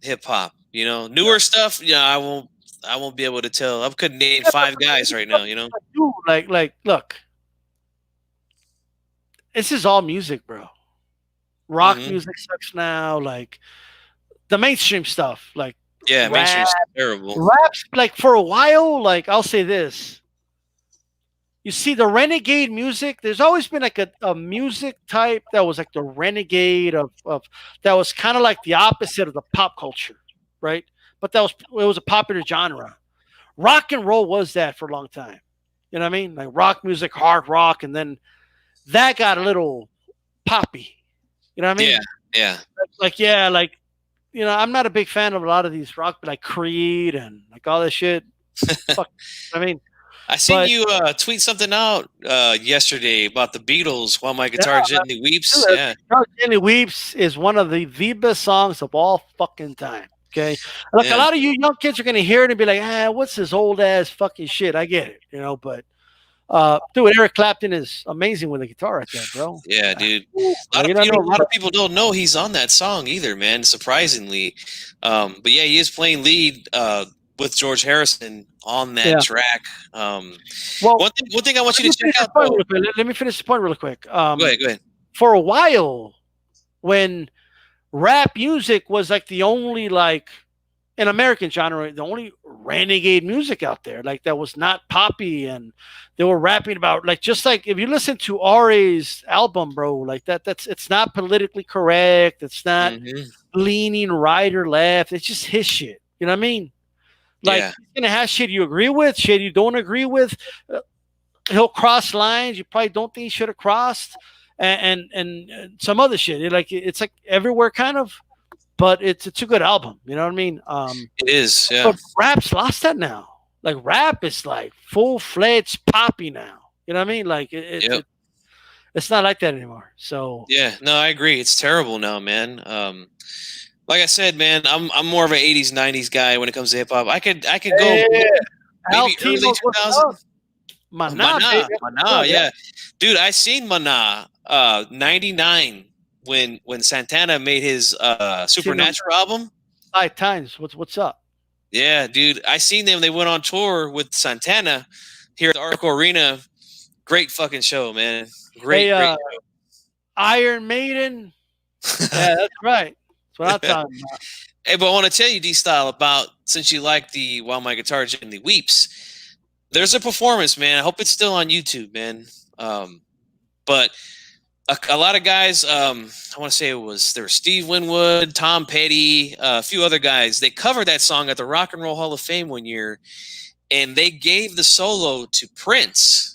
hip hop. Newer stuff. I won't be able to tell. I couldn't name 5 guys right now. Dude, like, look, this is all music, bro. Rock music sucks now. Like the mainstream stuff, like mainstream's terrible. Raps, like for a while, like I'll say this. You see, the renegade music, there's always been like a music type that was like the renegade of that was kind of like the opposite of the pop culture, right? But it was a popular genre. Rock and roll was that for a long time. You know what I mean? Like rock music, hard rock, and then that got a little poppy. You know what I mean? Yeah. I'm not a big fan of a lot of these rock, but like Creed and like all this shit. Fuck, I mean, I seen you tweet something out yesterday about the Beatles. While my guitar gently weeps. Dude, Guitar Gently Weeps is one of the best songs of all fucking time. Okay, like a lot of you young kids are gonna hear it and be like, what's this old ass fucking shit? I get it, but. Dude, Eric Clapton is amazing with a guitar right there, bro. Yeah, dude. A lot of people don't know he's on that song either, man. Surprisingly, but yeah, he is playing lead with George Harrison on that track. Well, one thing I want you to check out. Let me finish the point real quick. Go ahead. For a while, when rap music was like the only an American genre, the only renegade music out there, like that was not poppy, and they were rapping about just like if you listen to R.A.'s album, bro, like it's not politically correct, it's not leaning right or left, it's just his shit. You know what I mean? Like he's gonna have shit you agree with, shit you don't agree with. He'll cross lines you probably don't think he should have crossed, and some other shit. It's like everywhere kind of. But it's a good album, you know what I mean? It is, yeah. But rap's lost that now. Like rap is like full-fledged poppy now. You know what I mean? Like it's not like that anymore. So yeah, no, I agree. It's terrible now, man. Like I said, man, I'm more of an '80s '90s guy when it comes to hip hop. I could go maybe early 2000. Mana, Mana, baby. Mana, yeah, dude, I seen Mana '99 when Santana made his Supernatural album. 5 times. What's up? Yeah, dude, I seen them. They went on tour with Santana here at the Arco Arena. Great fucking show, man. Great show. Iron Maiden. Yeah, that's right. That's what I'm talking about. Hey, but I want to tell you, D-Style, about since you like the While My Guitar Gently Weeps, there's a performance, man. I hope it's still on YouTube, man. But a lot of guys, I want to say there was Steve Winwood, Tom Petty, a few other guys. They covered that song at the Rock and Roll Hall of Fame one year, and they gave the solo to Prince.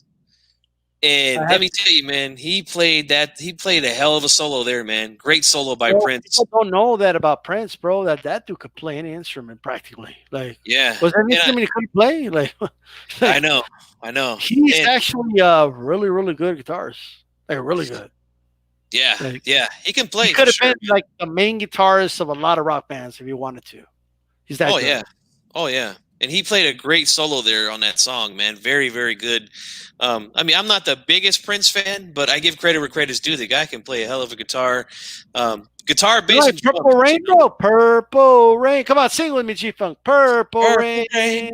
And let me tell you, man, he played a hell of a solo there, man. Great solo by Prince. People don't know that about Prince, bro. That dude could play any instrument practically. Like, yeah, was there any instrument he couldn't play? Like, I know. He's actually really, really good guitarist. Like, really good. Yeah, yeah, he can play. He could have been like the main guitarist of a lot of rock bands if he wanted to. He's that good. Oh yeah. And he played a great solo there on that song, man. Very, very good. I mean, I'm not the biggest Prince fan, but I give credit where credit's due. The guy can play a hell of a guitar. Guitar, bass, and Purple Rain, bro. Purple Rain. Come on, sing with me, G-Funk. Purple Rain. I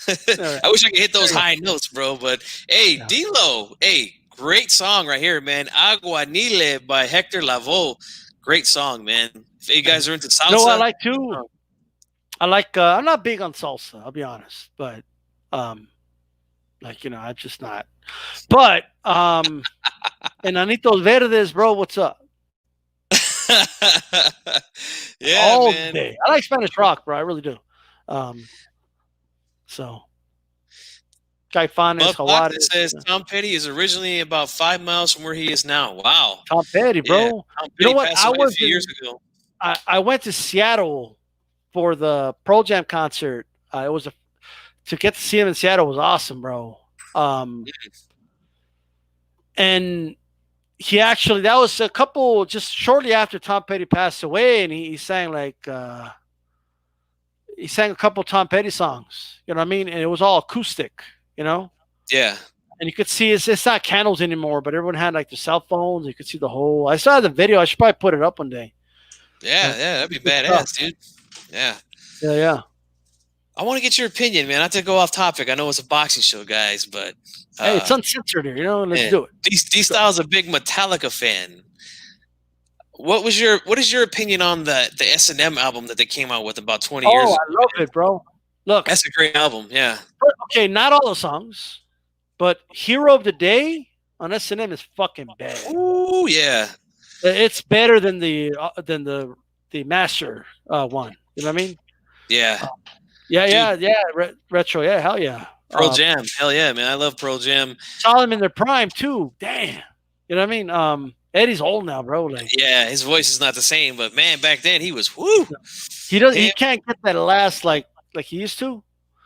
wish I could hit those high notes, bro. But hey, D-Lo, hey, great song right here, man. Aguanile by Hector Lavoe. Great song, man. If you guys are into salsa. You know what I like too? I like. I'm not big on salsa. I'll be honest, but I'm just not. But Enanitos Verdes, bro, what's up? Yeah, all man. day. I like Spanish rock, bro. I really do. So. Caifanes, Juarez. It says Tom Petty is originally about 5 miles from where he is now. Wow. Tom Petty, bro. Yeah, Tom Petty, you know what? I was a few years ago. I went to Seattle for the Pearl Jam concert. To get to see him in Seattle was awesome, bro. And he actually, that was a couple just shortly after Tom Petty passed away, and he sang he sang a couple Tom Petty songs. You know what I mean? And it was all acoustic. You know? Yeah. And you could see it's not candles anymore, but everyone had like their cell phones. You could see the whole. I saw the video. I should probably put it up one day. Yeah, that'd be badass, dude. Yeah. I want to get your opinion, man. Not to go off topic. I know it's a boxing show, guys, but hey, it's uncensored here. Let's do it. D-Style's a big Metallica fan. What is your opinion on the S&M album that they came out with about 20 years ago? I love it, bro. Look, that's a great album. Yeah. Okay, not all the songs, but "Hero of the Day" on S&M is fucking bad. Ooh, yeah. It's better than the Master one. You know what I mean? Yeah. Retro. Yeah, hell yeah. Pearl Jam, hell yeah, man. I love Pearl Jam. Saw them in their prime too. Damn. You know what I mean? Eddie's old now, bro. Like, yeah, his voice is not the same, but man, back then he was woo. He can't get that last like he used to.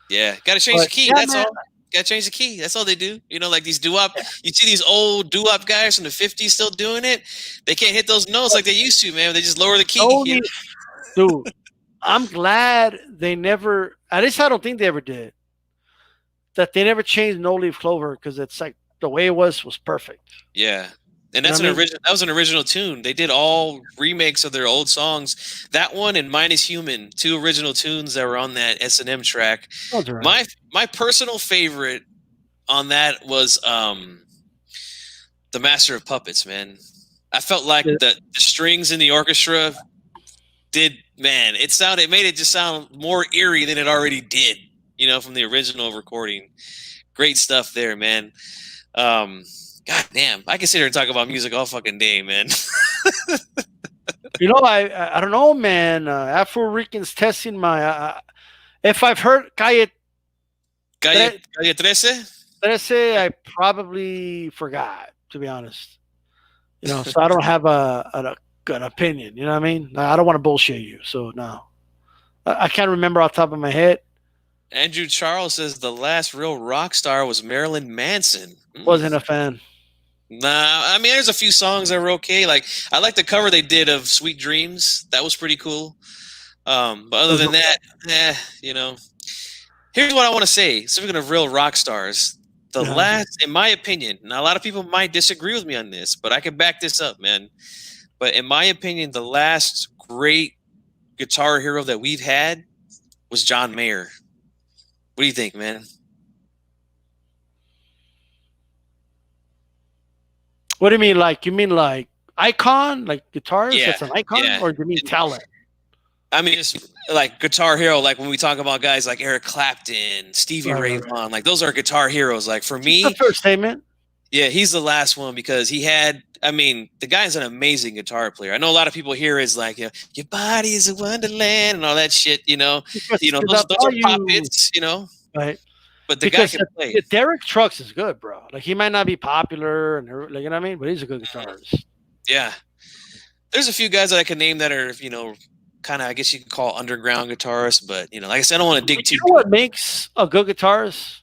Yeah, gotta change the key. That's all. Gotta change the key. That's all they do. You know, like these doo-wop. You see these old doo-wop guys from the 50s still doing it. They can't hit those notes like they used to, man. They just lower the key. Dude, I'm glad they never. At least I don't think they ever did. That they never changed No Leaf Clover because it's like the way it was perfect. Yeah. And that's original. That was an original tune. They did all remakes of their old songs. That one and Mine Is Human, 2 original tunes that were on that S&M track. Right. My personal favorite on that was the Master of Puppets. Man, I felt like the strings in the orchestra it made it just sound more eerie than it already did. You know, from the original recording. Great stuff there, man. God damn, I can sit here and talk about music all fucking day, man. You know, I don't know, man. Afro Rican's testing my. If I've heard Calle 13, I probably forgot, to be honest. You know, so I don't have an opinion. You know what I mean? I don't want to bullshit you, so no. I can't remember off the top of my head. Andrew Charles says the last real rock star was Marilyn Manson. Wasn't a fan. Nah, I mean, there's a few songs that were okay. Like, I like the cover they did of "Sweet Dreams." That was pretty cool. But other than that, here's what I want to say. Speaking of real rock stars, the last, in my opinion, now a lot of people might disagree with me on this, but I can back this up, man. But in my opinion, the last great guitar hero that we've had was John Mayer. What do you think, man? What do you mean? Like, you mean like icon, like guitars? Yeah, That's an icon, or do you mean talent? I mean, just like guitar hero. Like when we talk about guys like Eric Clapton, Stevie Ray Vaughan, like those are guitar heroes. Like for me, the first statement. Yeah, he's the last one because he had. I mean, the guy's an amazing guitar player. I know a lot of people here is like, your body is a wonderland and all that shit. Those are pop hits. Right. But the guy can play. Derek Trucks is good, bro. Like he might not be popular, and like, you know what I mean, but he's a good guitarist. Yeah, there's a few guys that I can name that are kind of, I guess you could call underground guitarists. But like I said, I don't want to dig too. You know what makes a good guitarist?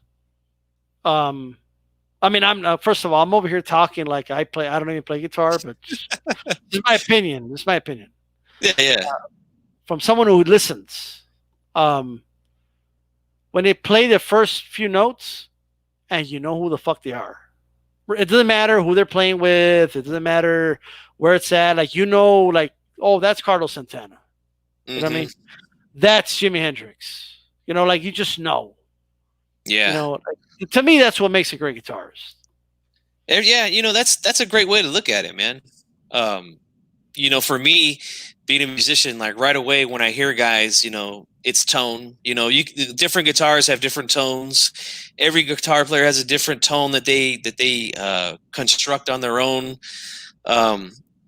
I mean, first of all, I'm over here talking like I don't even play guitar, but this is my opinion. This is my opinion. Yeah. From someone who listens. When they play the first few notes and you know who the fuck they are. It doesn't matter who they're playing with. It doesn't matter where it's at. Like, like, oh, that's Carlos Santana. You know what I mean? That's Jimi Hendrix. Like you just know. Yeah. To me, that's what makes a great guitarist. Yeah, that's a great way to look at it, man. For me, being a musician, like right away when I hear guys, it's tone. Different guitars have different tones. Every guitar player has a different tone that they construct on their own.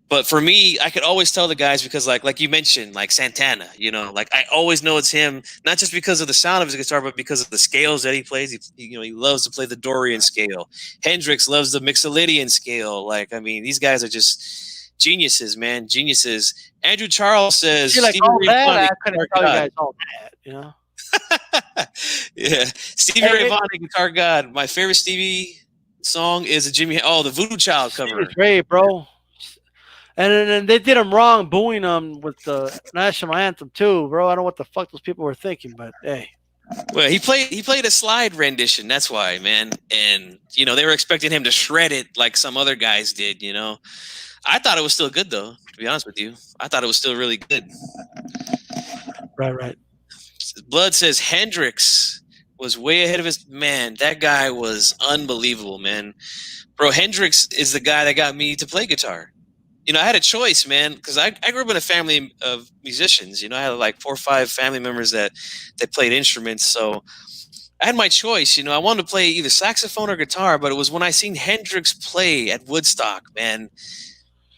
But for me, I could always tell the guys because like you mentioned, like Santana, like I always know it's him, not just because of the sound of his guitar, but because of the scales that he plays. He loves to play the Dorian scale. Hendrix loves the Mixolydian scale. Like, I mean, these guys are just geniuses, man. Geniuses. Andrew Charles says, like all that, I couldn't tell you guys all that, Yeah. Stevie Ray Vaughan, Guitar God. My favorite Stevie song is the Voodoo Child cover. Stevie's great, bro. And then they did him wrong, booing him with the national anthem too, bro. I don't know what the fuck those people were thinking, but hey. Well, he played a slide rendition. That's why, man. And they were expecting him to shred it like some other guys did. I thought it was still good though. To be honest with you, I thought it was still really good. Right. Blood says Hendrix was way ahead of his man. That guy was unbelievable, man. Bro, Hendrix is the guy that got me to play guitar. I had a choice, man, because I grew up in a family of musicians. I had like 4 or 5 family members that played instruments. So I had my choice. I wanted to play either saxophone or guitar, but it was when I seen Hendrix play at Woodstock, man.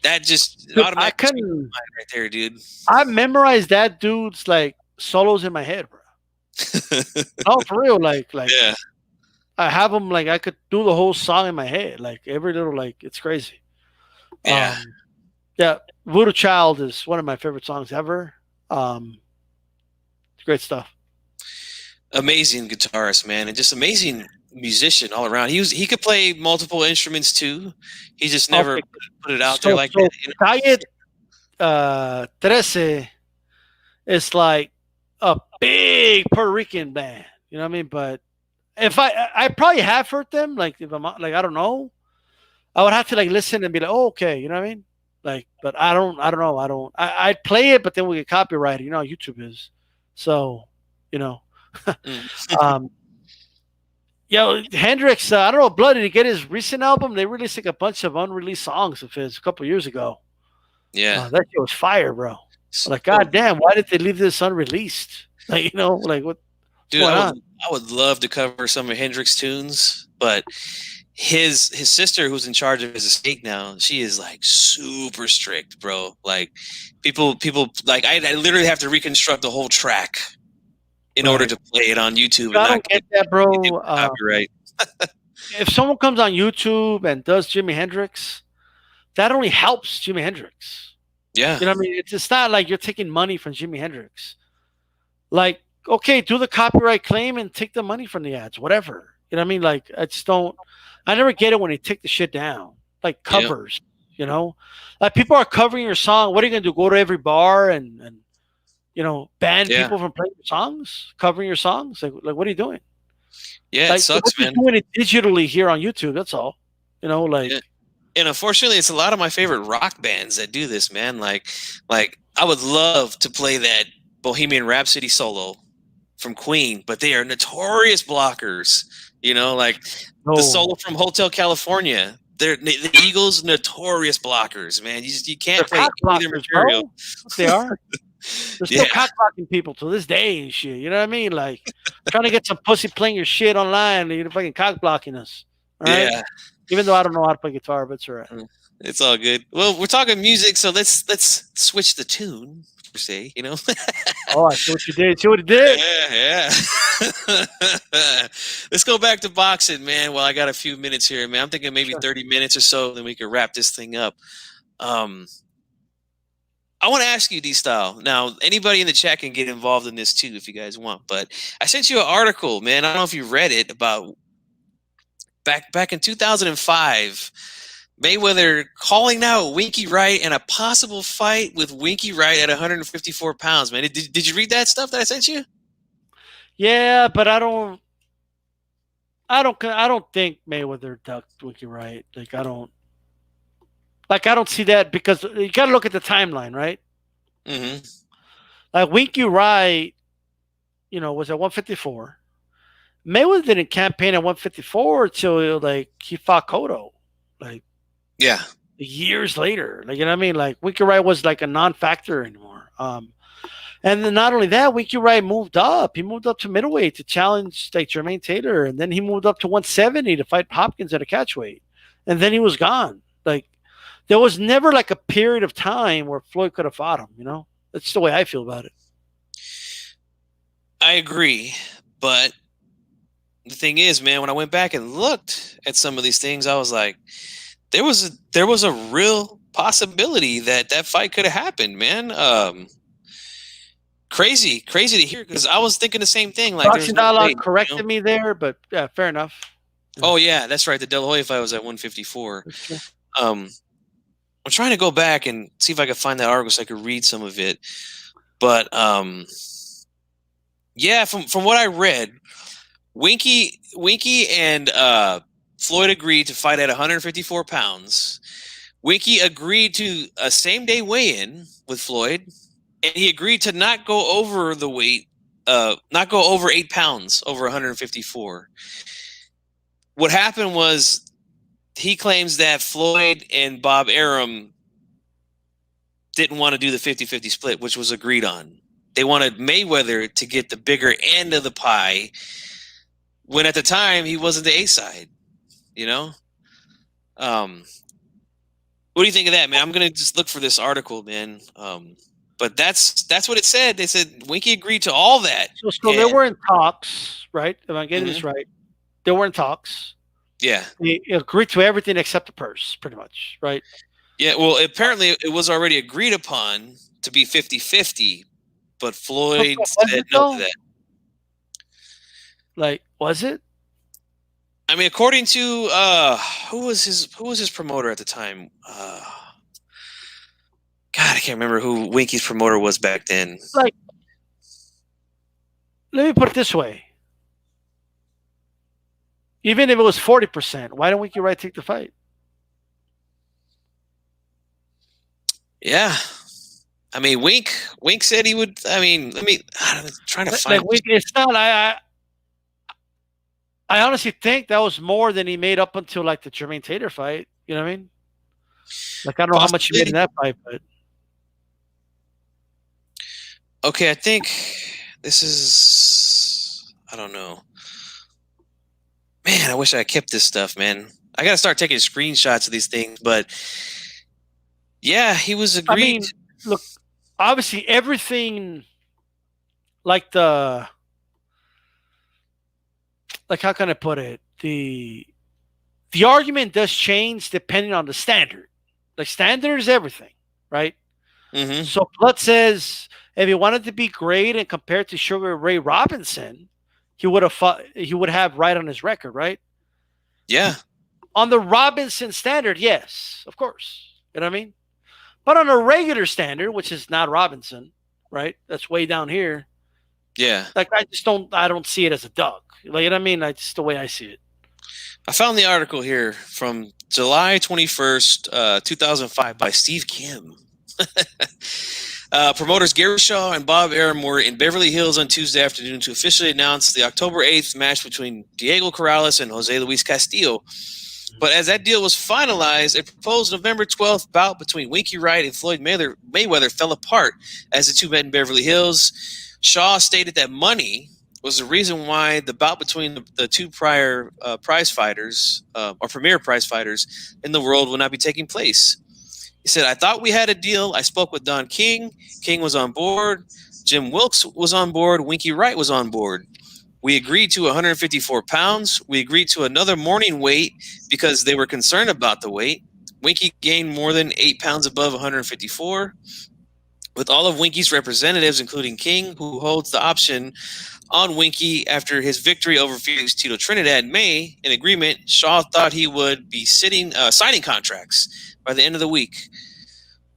That just automatically right there, dude. I memorized that dude's like solos in my head, bro. Oh, for real, like yeah. I have them like I could do the whole song in my head, like every little, like it's crazy. Yeah. Yeah, Voodoo Child is one of my favorite songs ever. Great stuff. Amazing guitarist, man, and just amazing musician all around. He could play multiple instruments too. He just never put it out there like that. Calle 13 is like a big Puerto Rican band. You know what I mean? But if I probably have heard them, like if I'm like, I don't know, I would have to like listen and be like, oh, okay, you know what I mean? Like, but I don't know. I'd play it, but then we get copyrighted. You know how YouTube is. So, Hendrix, I don't know, Blood, did he get his recent album? They released like a bunch of unreleased songs of his a couple years ago. Yeah. That shit was fire, bro. Like, goddamn, why did they leave this unreleased? Like, like what? Dude, I would love to cover some of Hendrix tunes, but his sister, who's in charge of his estate now, she is like super strict, bro. Like people like I literally have to reconstruct the whole track in order to play it on YouTube. I don't get that, bro. Copyright. If someone comes on YouTube and does Jimi Hendrix, that only helps Jimi Hendrix. Yeah. You know what I mean? It's not like you're taking money from Jimi Hendrix. Like okay, do the copyright claim and take the money from the ads, whatever. You know what I mean? Like, I just don't. I never get it when they take the shit down, like Yeah. covers. You know, like people are covering your song. What are you gonna do? Go to every bar and ban Yeah. people from playing your songs, covering your songs? Like what are you doing? Yeah, it Like we're sucks, just man. doing it digitally here on YouTube. That's all. Like. Yeah. And unfortunately, it's a lot of my favorite rock bands that do this, man. Like I would love to play that Bohemian Rhapsody solo from Queen, but they are notorious blockers. Like the solo from Hotel California. They're the Eagles, notorious blockers, man. You They're can't play cock any of their blockers, material. bro. They are. They're still Yeah, cock blocking people to this day and shit. You know what I mean? Like trying to get some pussy playing your shit online, and you're fucking cock blocking us. All right. yeah. Even though I don't know how to play guitar, but it's all right. It's all good. Well, we're talking music, so let's switch the tune per se. Oh, I see what you did. See what you did? Yeah. Let's go back to boxing, man. Well, I got a few minutes here, man. I'm thinking maybe 30 minutes or so, then we can wrap this thing up. I want to ask you, D-Style. Now, anybody in the chat can get involved in this too if you guys want. But I sent you an article, man. I don't know if you read it, about back in 2005. Mayweather calling out Winky Wright and a possible fight with Winky Wright at 154 pounds, man. Did you read that stuff that I sent you? Yeah, but I don't think Mayweather ducked Winky Wright. I don't see that, because you got to look at the timeline, right? Mm-hmm. Like Winky Wright, was at 154. Mayweather didn't campaign at 154 until he fought Cotto. Yeah. Years later. You know what I mean? Winky Wright was a non-factor anymore. And then not only that, Winky Wright moved up. He moved up to middleweight to challenge Jermaine Taylor, and then he moved up to 170 to fight Hopkins at a catchweight. And then he was gone. There was never a period of time where Floyd could have fought him, That's the way I feel about it. I agree, but the thing is, man, when I went back and looked at some of these things, I was like, there was a real possibility that fight could have happened, man. Crazy to hear, because I was thinking the same thing. Boxing Dialogue corrected me there, but yeah, fair enough. Oh yeah, that's right. The De La Hoya fight was at 154. I'm trying to go back and see if I could find that article so I could read some of it. But yeah, from what I read, Winky and Floyd agreed to fight at 154 pounds. Winky agreed to a same-day weigh-in with Floyd, and he agreed to not go over the weight, not go over 8 pounds over 154. What happened was, he claims that Floyd and Bob Arum didn't want to do the 50-50 split, which was agreed on. They wanted Mayweather to get the bigger end of the pie, when at the time he wasn't the A side. What do you think of that, man? I'm gonna just look for this article, man. But that's what it said. They said Winky agreed to all that. So they were in talks, right? If I'm getting this right, they were in talks. Yeah, they agreed to everything except the purse, pretty much, right? Yeah. Well, apparently it was already agreed upon to be 50-50, but Floyd said no to that. Was it? I mean, according to who was his promoter at the time? God, I can't remember who Winky's promoter was back then. Let me put it this way: even if it was 40%, why don't Winky Wright take the fight? Yeah, I mean, Wink said he would. I mean, I'm trying to find. It's not. I honestly think that was more than he made up until the Jermaine Taylor fight. You know what I mean? I don't know how much he made in that fight, but okay, I think this is. I don't know. Man, I wish I kept this stuff, man. I got to start taking screenshots of these things, but yeah, he was agreed. I mean, look, obviously everything, how can I put it? The argument does change depending on the standard. Standard is everything, right? Mm-hmm. So Blood says, if he wanted to be great and compared to Sugar Ray Robinson, he would have right on his record, right? Yeah. On the Robinson standard, yes, of course. You know what I mean? But on a regular standard, which is not Robinson, right? That's way down here. Yeah. Like I don't see it as a duck. Like, you know what I mean? That's just the way I see it. I found the article here from July 21st, 2005 by Steve Kim. Promoters Gary Shaw and Bob Arum were in Beverly Hills on Tuesday afternoon to officially announce the October 8th match between Diego Corrales and Jose Luis Castillo. But as that deal was finalized, a proposed November 12th bout between Winky Wright and Floyd Mayweather fell apart as the two met in Beverly Hills. Shaw stated that money was the reason why the bout between the two prior prize fighters, or premier prize fighters in the world, would not be taking place. He said, "I thought we had a deal. I spoke with Don King. King was on board. Jim Wilkes was on board. Winky Wright was on board. We agreed to 154 pounds. We agreed to another morning weight because they were concerned about the weight. Winky gained more than 8 pounds above 154. With all of Winky's representatives, including King, who holds the option on Winky after his victory over Felix Tito Trinidad in May, in agreement, Shaw thought he would be signing contracts by the end of the week.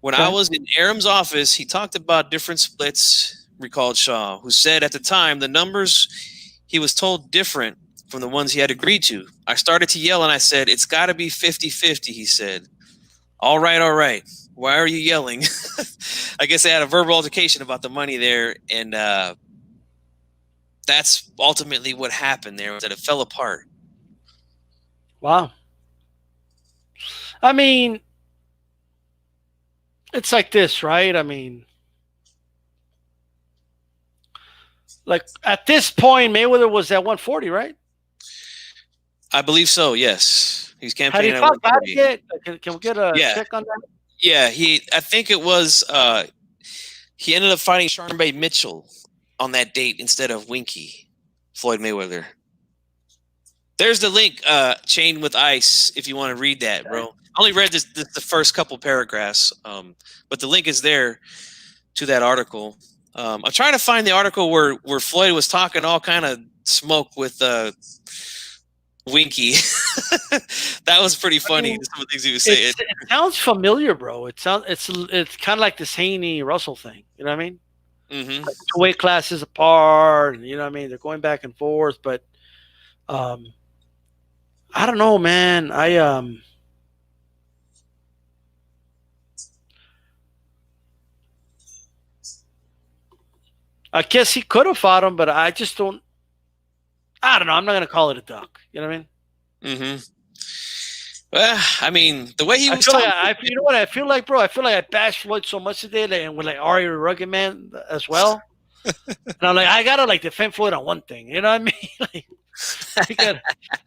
When I was in Arum's office, he talked about different splits," recalled Shaw, who said at the time the numbers he was told different from the ones he had agreed to. "I started to yell and I said, it's got to be 50-50, he said. All right. Why are you yelling?" I guess they had a verbal altercation about the money there, and that's ultimately what happened there, was that it fell apart. Wow. I mean, it's like this, right? I mean, like at this point, Mayweather was at 140, right? I believe so, yes. He's campaigning at 140. Can we get a check on that? Yeah, I think it was, he ended up fighting Sharmba Mitchell on that date instead of Winky, Floyd Mayweather. There's the link, Chain with Ice, if you want to read that, bro. I only read the first couple paragraphs, but the link is there to that article. I'm trying to find the article where Floyd was talking all kind of smoke with Winky. That was pretty funny. Some of the things he was saying. It sounds familiar, bro. It's kind of like the Haney Russell thing. You know what I mean? Mm-hmm. Like 2 weight classes apart, and you know what I mean. They're going back and forth, but I don't know, man. I guess he could have fought him, but I just don't. I don't know. I'm not going to call it a duck. You know what I mean? Mm-hmm. Well, I mean, the way he was talking. You know what I feel like, bro? I feel like I bashed Floyd so much today, and with like Ari Rugged Man as well. And I'm like, I gotta like defend Floyd on one thing. You know what I mean? Like,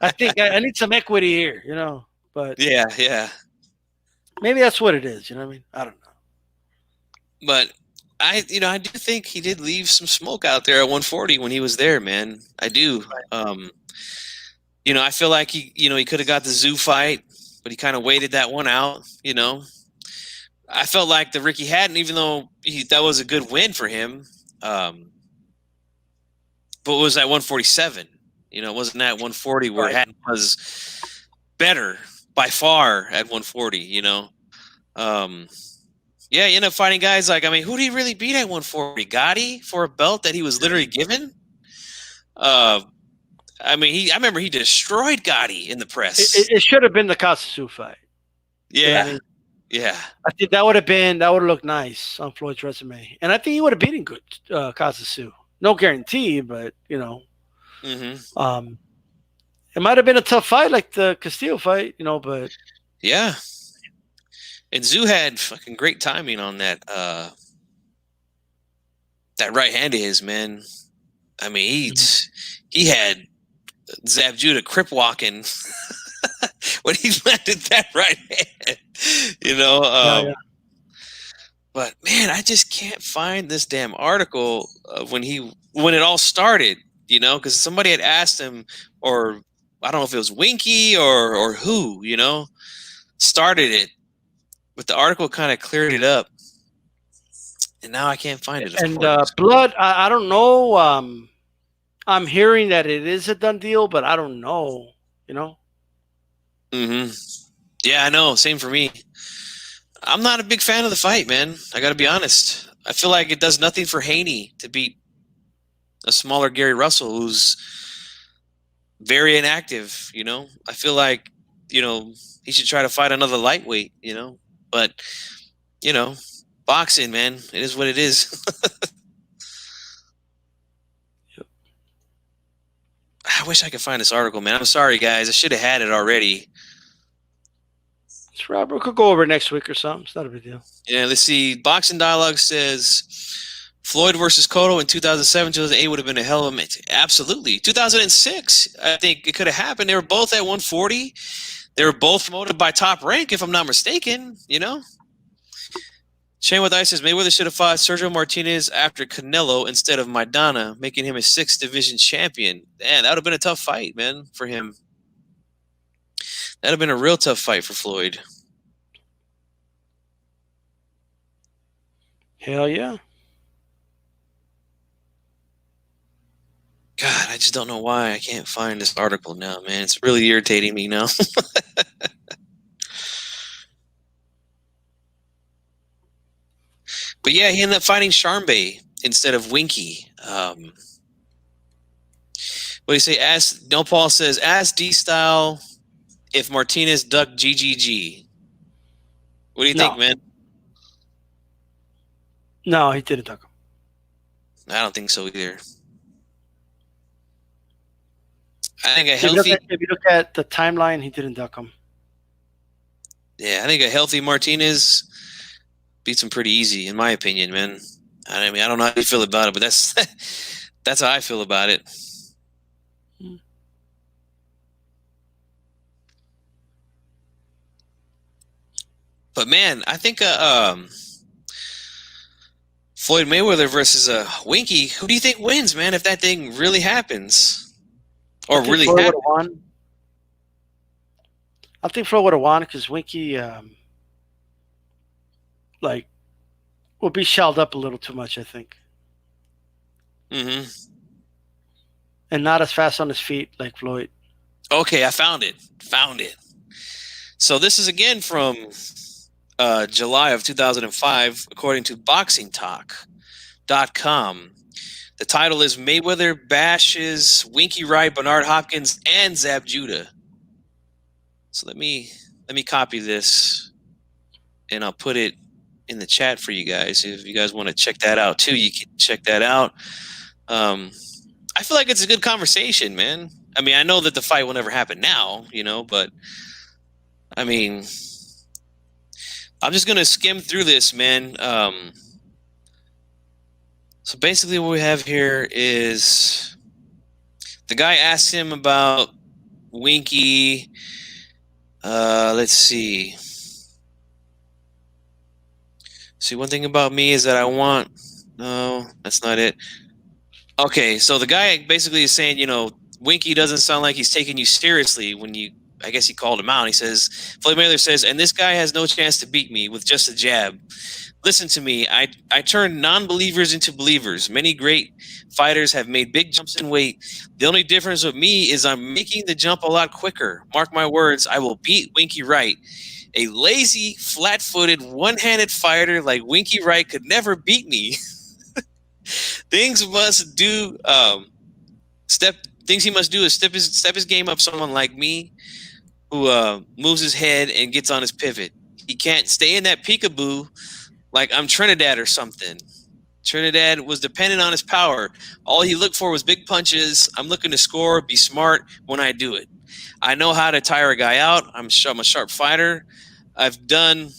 I think I need some equity here. You know, but yeah. Maybe that's what it is. You know what I mean? I don't know. But I do think he did leave some smoke out there at 140 when he was there, man. I do. Right. I feel like he could have got the Zoo fight, but he kind of waited that one out. I felt like the Ricky Hatton, even though that was a good win for him, but it was at 147. It wasn't at 140 where Hatton was better by far at 140. Yeah, you end up fighting guys like, who did he really beat at 140? Gotti for a belt that he was literally given? I remember he destroyed Gotti in the press. It should have been the Casasu fight. Yeah. Yeah. I think that would have looked nice on Floyd's resume. And I think he would have beaten good Casasu. No guarantee, but, Mm-hmm. It might have been a tough fight like the Castillo fight, but. Yeah. And Zoo had fucking great timing on that right hand of his, man. He had Zab Judah crip walking when he landed that right hand. Yeah. But man, I just can't find this damn article of when it all started, because somebody had asked him, or I don't know if it was Winky or who, started it. But the article kind of cleared it up. and now I can't find it. And Blood, I don't know. I'm hearing that it is a done deal, but I don't know. Mm-hmm. Yeah, I know. Same for me. I'm not a big fan of the fight, man. I got to be honest. I feel like it does nothing for Haney to beat a smaller Gary Russell, who's very inactive. I feel like he should try to fight another lightweight. But boxing, man, it is what it is. Yep. I wish I could find this article, man. I'm sorry, guys. I should have had it already. Robert could go over next week or something. It's not a big deal. Yeah, let's see. Boxing Dialogue says Floyd versus Cotto in 2007, 2008 would have been a hell of a match. Absolutely. 2006, I think it could have happened. They were both at 140. They were both promoted by Top Rank, if I'm not mistaken. Shane with Ice says Mayweather should have fought Sergio Martinez after Canelo instead of Maidana, making him a 6th division champion. Man, that would have been a tough fight, man, for him. That would have been a real tough fight for Floyd. Hell yeah. God, I just don't know why I can't find this article now, man. It's really irritating me now. But yeah, he ended up fighting Sharmbe instead of Winky. What do you say? Paul says, ask D-Style if Martinez ducked GGG. What do you think, man? No, he didn't duck him. I don't think so either. I think a healthy... If you look at the timeline, he didn't duck him. Yeah, I think a healthy Martinez beats him pretty easy, in my opinion, man. I mean, I don't know how you feel about it, but that's how I feel about it. But man, I think Floyd Mayweather versus Winky. Who do you think wins, man? If that thing really happens, or really happens? I think Floyd would have won because Winky, will be shelled up a little too much, I think. Mm-hmm. And not as fast on his feet like Floyd. Okay, I found it. So this is again from July of 2005, according to BoxingTalk.com. The title is Mayweather bashes Winky Wright, Bernard Hopkins, and Zab Judah. So let me copy this, and I'll put it in the chat for you guys. If you guys want to check that out too, you can check that out. I feel like it's a good conversation, man. I mean, I know that the fight will never happen now, but I mean, I'm just going to skim through this, man. So basically what we have here is the guy asks him about Winky. Let's see. See, one thing about me is that no, that's not it. Okay, so the guy basically is saying, Winky doesn't sound like he's taking you seriously I guess he called him out. He says, Floyd Mayweather says, and this guy has no chance to beat me with just a jab. Listen to me. I turn non-believers into believers. Many great fighters have made big jumps in weight. The only difference with me is I'm making the jump a lot quicker. Mark my words, I will beat Winky Wright. A lazy, flat-footed, one-handed fighter like Winky Wright could never beat me. Things he must do is step his game up. Someone like me who moves his head and gets on his pivot. He can't stay in that peekaboo like I'm Trinidad or something. Trinidad was dependent on his power. All he looked for was big punches. I'm looking to score, be smart when I do it. I know how to tire a guy out. I'm a sharp fighter. I've been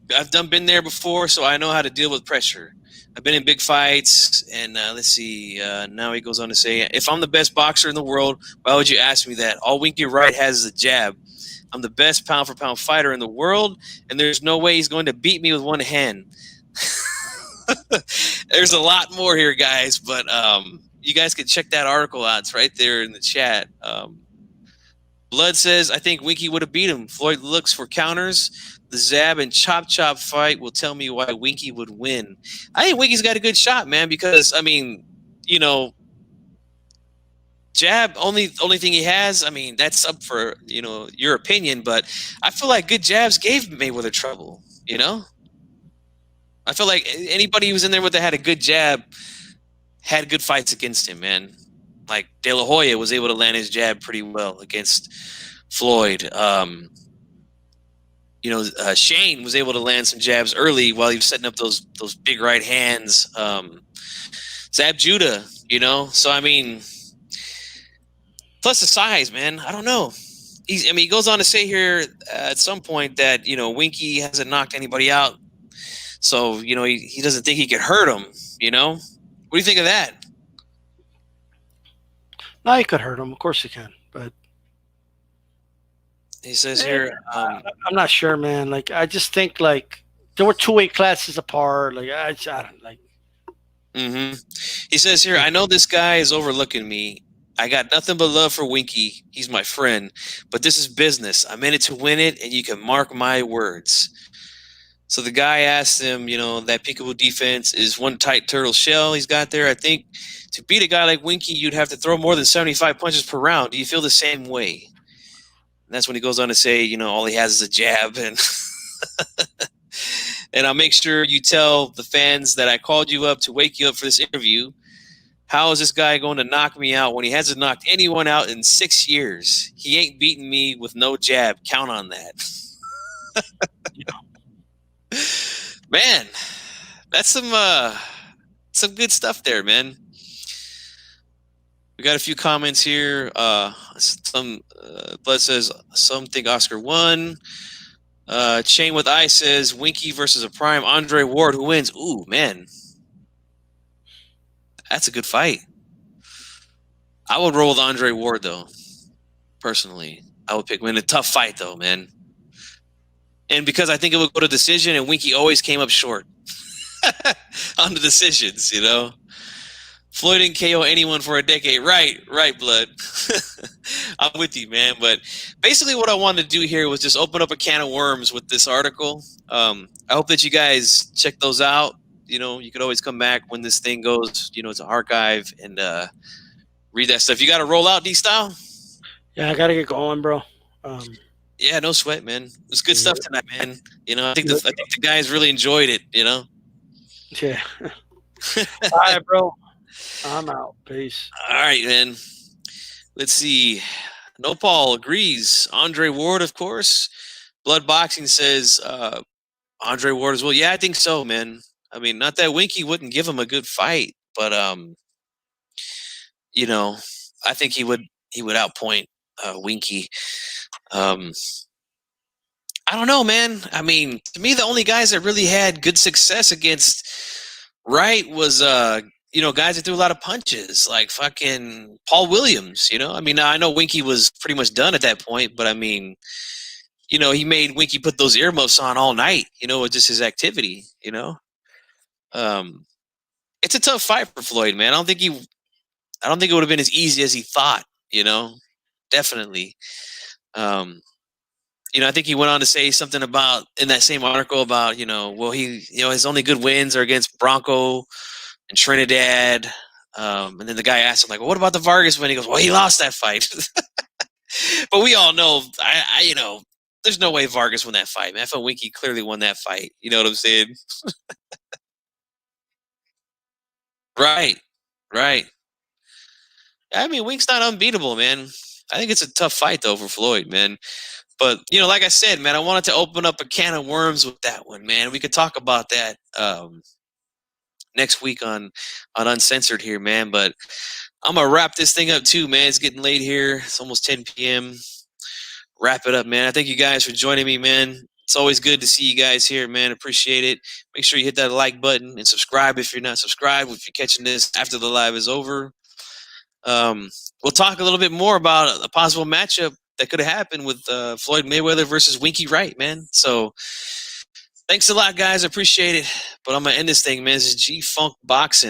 there before, so I know how to deal with pressure. I've been in big fights, and let's see. Now he goes on to say, if I'm the best boxer in the world, why would you ask me that? All Winky Wright has is a jab. I'm the best pound-for-pound fighter in the world, and there's no way he's going to beat me with one hand. There's a lot more here, guys, but you guys can check that article out. It's right there in the chat. Blood says, I think Winky would have beat him. Floyd looks for counters. the Zab and Chop Chop fight will tell me why Winky would win. I think Winky's got a good shot, man, because, I mean, you know, jab, only thing he has, I mean, that's up for, you know, your opinion, but I feel like good jabs gave Mayweather trouble, you know? I feel like anybody who was in there with that had a good jab had good fights against him, man. Like De La Hoya was able to land his jab pretty well against Floyd. Shane was able to land some jabs early while he was setting up those big right hands. Zab Judah, you know. So I mean, plus the size, man. I don't know. He goes on to say here at some point that, you know, Winky hasn't knocked anybody out, so, you know, he doesn't think he could hurt him. You know, what do you think of that? No, he could hurt him. Of course he can, but he says here, I'm not sure, man. Like, I just think like there were 2 weight classes apart. Like, I don't like. Mm-hmm. He says here, I know this guy is overlooking me. I got nothing but love for Winky. He's my friend, but this is business. I'm in it to win it, and you can mark my words. So the guy asked him, you know, that peekaboo defense is one tight turtle shell he's got there. I think to beat a guy like Winky, you'd have to throw more than 75 punches per round. Do you feel the same way? And that's when he goes on to say, you know, all he has is a jab. And and I'll make sure you tell the fans that I called you up to wake you up for this interview. How is this guy going to knock me out when he hasn't knocked anyone out in 6 years? He ain't beating me with no jab. Count on that. Man, that's some good stuff there, man. We got a few comments here. Blood says some think Oscar won. Chain with Ice says Winky versus a prime Andre Ward. Who wins? Ooh, man, that's a good fight. I would roll with Andre Ward, though. Personally, I would pick him in a tough fight, though, man. And because I think it would go to decision, and Winky always came up short on the decisions, you know. Floyd didn't KO anyone for a decade. Right, Blood. I'm with you, man. But basically what I wanted to do here was just open up a can of worms with this article. I hope that you guys check those out. You know, you could always come back when this thing goes, you know, to archive and read that stuff. You got to roll out, D-Style? Yeah, I got to get going, bro. Yeah, no sweat, man. It was good stuff tonight, man. You know, I think the guys really enjoyed it, you know? Yeah. All right, bro. I'm out. Peace. All right, man. Let's see. Nopal agrees. Andre Ward, of course. Blood Boxing says Andre Ward as well. Yeah, I think so, man. I mean, not that Winky wouldn't give him a good fight, but you know, I think he would outpoint Winky. I don't know, man. I mean, to me, the only guys that really had good success against Wright was you know, guys that threw a lot of punches, like fucking Paul Williams, you know? I mean, I know Winky was pretty much done at that point, but I mean, you know, he made Winky put those earmuffs on all night, you know, with just his activity, you know? It's a tough fight for Floyd, man. I don't think it would have been as easy as he thought, you know? Definitely. You know, I think he went on to say something about, in that same article, about, you know, well, his only good wins are against Bronco and Trinidad. And then the guy asked him, like, well, what about the Vargas win? He goes, well, he lost that fight. But we all know, you know, there's no way Vargas won that fight, man. I felt Winky clearly won that fight. You know what I'm saying? Right. I mean, Wink's not unbeatable, man. I think it's a tough fight, though, for Floyd, man. But, you know, like I said, man, I wanted to open up a can of worms with that one, man. We could talk about that next week on Uncensored here, man. But I'm going to wrap this thing up, too, man. It's getting late here. It's almost 10 p.m. Wrap it up, man. I thank you guys for joining me, man. It's always good to see you guys here, man. Appreciate it. Make sure you hit that like button and subscribe if you're not subscribed, if you're catching this after the live is over. We'll talk a little bit more about a possible matchup that could have happened with Floyd Mayweather versus Winky Wright, man. So thanks a lot, guys. I appreciate it. But I'm going to end this thing, man. This is G-Funk Boxing.